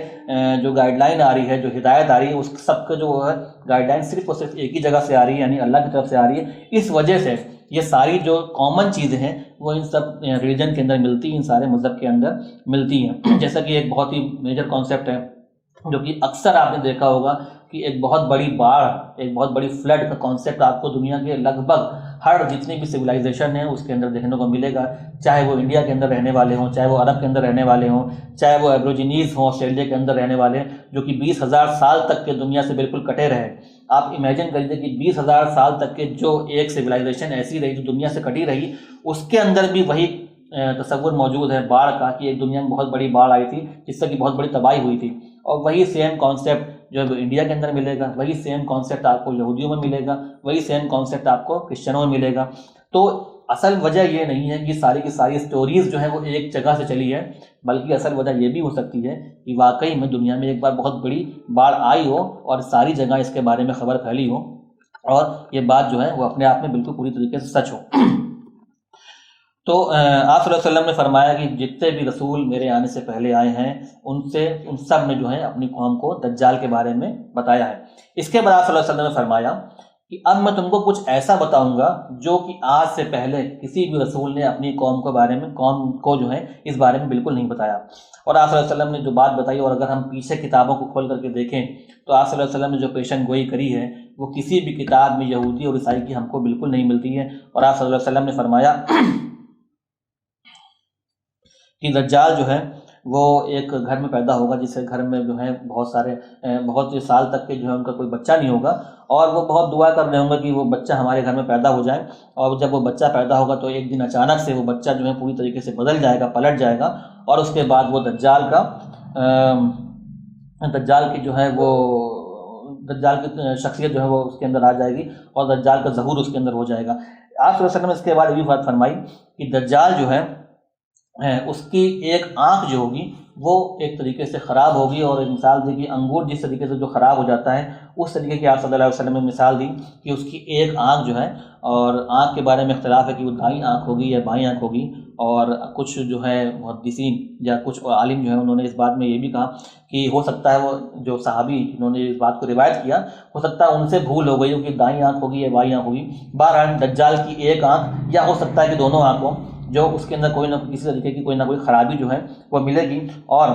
جو گائیڈ لائن آ رہی ہے، جو ہدایت آ رہی ہے، اس سب کا جو ہے گائیڈ لائن صرف اور صرف ایک ہی جگہ سے آ رہی ہے، یعنی اللہ کی طرف سے آ رہی ہے. اس وجہ سے یہ ساری جو کامن چیزیں ہیں وہ ان سب ریلیجن کے اندر ملتی ہیں، ان سارے مذہب کے اندر ملتی ہیں. جیسا کہ ایک بہت ہی میجر کانسیپٹ ہے جو کہ اکثر آپ نے دیکھا ہوگا کہ ایک بہت بڑی باڑھ، ایک بہت بڑی فلڈ کا کانسیپٹ آپ کو دنیا کے لگ بھگ ہر جتنی بھی سویلائزیشن ہے اس کے اندر دیکھنے کو ملے گا. چاہے وہ انڈیا کے اندر رہنے والے ہوں، چاہے وہ عرب کے اندر رہنے والے ہوں، چاہے وہ ایبروجینیز ہوں آسٹریلیا کے اندر رہنے والے، جو کہ 20,000 سال تک کے دنیا سے بالکل کٹے رہے. آپ امیجن کر لیجیے کہ 20,000 سال تک کے جو ایک سویلائزیشن ایسی رہی جو دنیا سے کٹی رہی، اس کے اندر بھی وہی تصور موجود ہے باڑھ کا، کہ ایک دنیا میں بہت بڑی باڑھ آئی تھی جس سے کہ بہت بڑی تباہی ہوئی تھی. اور وہی سیم کانسیپٹ جو انڈیا کے اندر ملے گا، وہی سیم کانسیپٹ آپ کو یہودیوں میں ملے گا، وہی سیم کانسیپٹ آپ کو کرسچنوں میں ملے گا. تو اصل وجہ یہ نہیں ہے کہ ساری کی ساری سٹوریز جو ہیں وہ ایک جگہ سے چلی ہے، بلکہ اصل وجہ یہ بھی ہو سکتی ہے کہ واقعی میں دنیا میں ایک بار بہت بڑی باڑھ آئی ہو اور ساری جگہ اس کے بارے میں خبر پھیلی ہو، اور یہ بات جو ہے وہ اپنے آپ میں بالکل پوری طریقے سے سچ ہو. تو آپ صلی اللہ علیہ وسلم نے فرمایا کہ جتنے بھی رسول میرے آنے سے پہلے آئے ہیں ان سب نے جو ہے اپنی قوم کو دجال کے بارے میں بتایا ہے. اس کے بعد آپ صلی اللہ علیہ وسلم نے فرمایا کہ اب میں تم کو کچھ ایسا بتاؤں گا جو کہ آج سے پہلے کسی بھی رسول نے اپنی قوم کو جو ہے اس بارے میں بالکل نہیں بتایا. اور آپ صلی اللہ علیہ وسلم نے جو بات بتائی، اور اگر ہم پیچھے کتابوں کو کھول کر کے دیکھیں تو آپ صلی اللہ علیہ وسلم نے جو پیشن گوئی کری ہے وہ کسی بھی کتاب میں یہودی اور عیسائی کی ہم کو بالکل نہیں ملتی ہے. اور آپ صلی اللہ علیہ وسلم نے فرمایا کہ دجال جو ہے وہ ایک گھر میں پیدا ہوگا جس کے گھر میں جو ہے بہت سے سال تک کے جو ہے ان کا کوئی بچہ نہیں ہوگا، اور وہ بہت دعا کر رہے ہوں گے کہ وہ بچہ ہمارے گھر میں پیدا ہو جائے. اور جب وہ بچہ پیدا ہوگا تو ایک دن اچانک سے وہ بچہ جو ہے پوری طریقے سے بدل جائے گا، پلٹ جائے گا، اور اس کے بعد وہ دجال کی جو ہے وہ دجال کی شخصیت جو ہے وہ اس کے اندر آ جائے گی اور دجال کا ظہور اس کے اندر ہو جائے گا. آپ صلی اللہ علیہ وسلم نے اس کے بعد یہ بھی بات فرمائی کہ دجال جو ہے اس کی ایک آنکھ جو ہوگی وہ ایک طریقے سے خراب ہوگی، اور ایک مثال دی کہ انگور جس طریقے سے جو خراب ہو جاتا ہے اس طریقے کی آپ صلی اللہ علیہ وسلم نے مثال دی کہ اس کی ایک آنکھ جو ہے، اور آنکھ کے بارے میں اختلاف ہے کہ وہ دائیں آنکھ ہوگی یا بائیں آنکھ ہوگی. اور کچھ جو ہے محدثین یا کچھ عالم جو ہیں انہوں نے اس بات میں یہ بھی کہا کہ ہو سکتا ہے وہ جو صحابی جنہوں نے اس بات کو روایت کیا ہو سکتا ہے ان سے بھول ہو گئی ہو کہ دائیں آنکھ ہوگی یا بائیں آنکھ ہوگی. بہرحال دجال کی ایک آنکھ، یا ہو سکتا ہے کہ دونوں آنکھوں، جو اس کے اندر کوئی نہ کسی طریقے کی کوئی نہ کوئی خرابی جو ہے وہ ملے گی. اور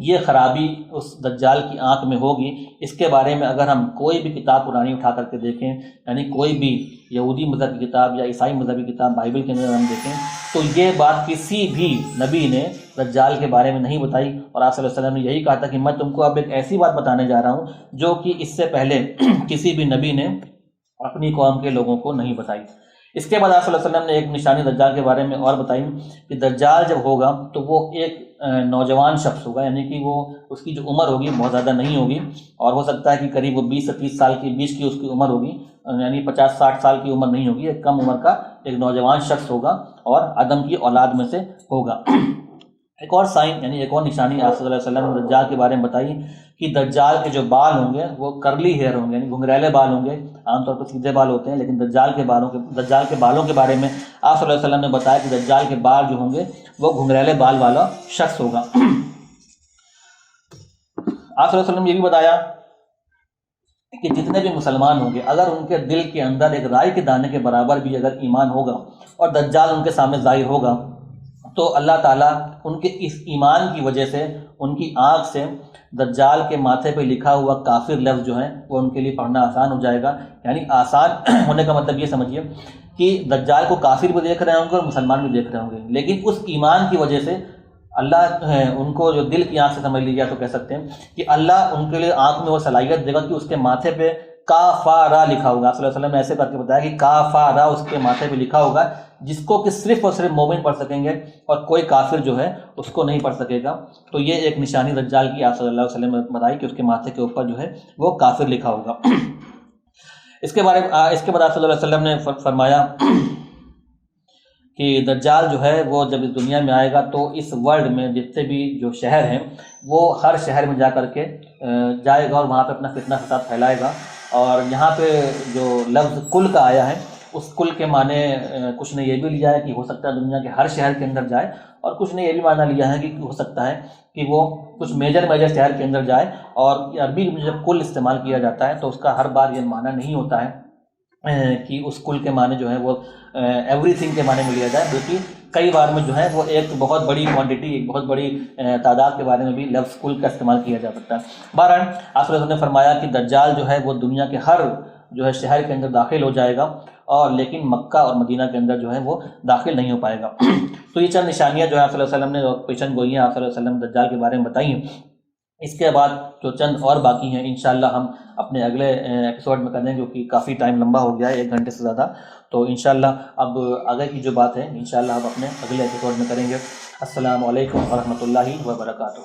یہ خرابی اس دجال کی آنکھ میں ہوگی، اس کے بارے میں اگر ہم کوئی بھی کتاب پرانی اٹھا کر کے دیکھیں، یعنی کوئی بھی یہودی مذہب کی کتاب یا عیسائی مذہب کی کتاب بائبل کے اندر ہم دیکھیں تو یہ بات کسی بھی نبی نے دجال کے بارے میں نہیں بتائی، اور آپ صلی اللہ علیہ وسلم نے یہی کہا تھا کہ میں تم کو اب ایک ایسی بات بتانے جا رہا ہوں جو کہ اس سے پہلے کسی بھی نبی نے اپنی قوم کے لوگوں کو نہیں بتائی۔ اس کے بعد آپ صلی اللہ علیہ وسلم نے ایک نشانی دجال کے بارے میں اور بتائی کہ دجال جب ہوگا تو وہ ایک نوجوان شخص ہوگا، یعنی کہ وہ اس کی جو عمر ہوگی بہت زیادہ نہیں ہوگی، اور ہو سکتا ہے کہ قریب وہ 20 سے 30 سال کی بیچ کی اس کی عمر ہوگی، یعنی 50-60 سال کی عمر نہیں ہوگی، ایک کم عمر کا ایک نوجوان شخص ہوگا اور آدم کی اولاد میں سے ہوگا۔ ایک اور سائن یعنی ایک اور نشانی آپ صلی اللہ علیہ وسلم نے دجال کے بارے میں بتائی کہ دجال کے جو بال ہوں گے وہ کرلی ہیئر ہوں گے، یعنی گھنگریلے بال ہوں گے، عام طور پر سیدھے بال ہوتے ہیں، لیکن دجال کے بالوں کے بارے میں آپ صلی اللہ علیہ وسلم نے بتایا کہ دجال کے بال جو ہوں گے وہ گھنگریلے بال والا شخص ہوگا۔ آپ صلی اللہ علیہ وسلم نے یہ بھی بتایا کہ جتنے بھی مسلمان ہوں گے اگر ان کے دل کے اندر ایک رائی کے دانے کے برابر بھی اگر ایمان ہوگا اور دجال ان کے سامنے ظاہر ہوگا تو اللہ تعالیٰ ان کے اس ایمان کی وجہ سے ان کی آنکھ سے دجال کے ماتھے پہ لکھا ہوا کافر لفظ جو ہے وہ ان کے لیے پڑھنا آسان ہو جائے گا۔ یعنی آسان ہونے کا مطلب یہ سمجھیے کہ دجال کو کافر بھی دیکھ رہے ہوں گے اور مسلمان بھی دیکھ رہے ہوں گے، لیکن اس ایمان کی وجہ سے اللہ ان کو جو دل کی آنکھ سے سمجھ لیجیے تو کہہ سکتے ہیں کہ اللہ ان کے لیے آنکھ میں وہ صلاحیت دے گا کہ اس کے ماتھے پہ کافارا لکھا ہوگا۔ صلی اللہ علیہ وسلم نے ایسے کر کے بتایا کہ کافارا اس کے ماتھے پہ لکھا ہوگا، جس کو کہ صرف اور صرف مومن پڑھ سکیں گے اور کوئی کافر جو ہے اس کو نہیں پڑھ سکے گا۔ تو یہ ایک نشانی دجال کی آپ صلی اللہ علیہ وسلم نے بتائی کہ اس کے ماتھے کے اوپر جو ہے وہ کافر لکھا ہوگا۔ اس کے بعد آپ صلی اللہ علیہ وسلم نے فرمایا کہ دجال جو ہے وہ جب اس دنیا میں آئے گا تو اس ورلڈ میں جتنے بھی جو شہر ہیں وہ ہر شہر میں جا کر کے جائے گا اور وہاں پہ اپنا فتنہ فساد پھیلائے گا۔ اور یہاں پہ جو لفظ کل کا آیا ہے اس کل کے معنی کچھ نے یہ بھی لیا ہے کہ ہو سکتا ہے دنیا کے ہر شہر کے اندر جائے، اور کچھ نے یہ بھی معنی لیا ہے کہ ہو سکتا ہے کہ وہ کچھ میجر شہر کے اندر جائے۔ اور عربی میں جب کل استعمال کیا جاتا ہے تو اس کا ہر بار یہ معنی نہیں ہوتا ہے کہ اس کل کے معنی جو ہے وہ ایوری تھنگ کے معنی میں لیا جائے، بلکہ کئی بار میں جو ہے وہ ایک بہت بڑی کوانٹٹی، ایک بہت بڑی تعداد کے بارے میں بھی لفظ کل کا استعمال کیا جا سکتا ہے۔ بہرحال آپ صلی اللہ علیہ وسلم نے فرمایا کہ دجال جو ہے وہ دنیا کے ہر جو ہے شہر کے اندر داخل ہو جائے گا، اور لیکن مکہ اور مدینہ کے اندر جو ہے وہ داخل نہیں ہو پائے گا۔ تو یہ چند نشانیاں جو ہے آپ صلی اللہ علیہ وسلم نے پیشن گوئیاں آپ صلی اللہ علیہ وسلم نے دجال کے بارے میں بتائی ہیں۔ اس کے بعد جو چند اور باقی ہیں انشاءاللہ ہم اپنے اگلے ایپیسوڈ میں کریں گے، کیونکہ کافی ٹائم لمبا ہو گیا ہے، 1 گھنٹے سے زیادہ۔ تو انشاءاللہ اب آگے کی جو بات ہے انشاءاللہ ہم اپنے اگلے ایپیسوڈ میں کریں گے۔ السلام علیکم ورحمۃ اللہ وبرکاتہ۔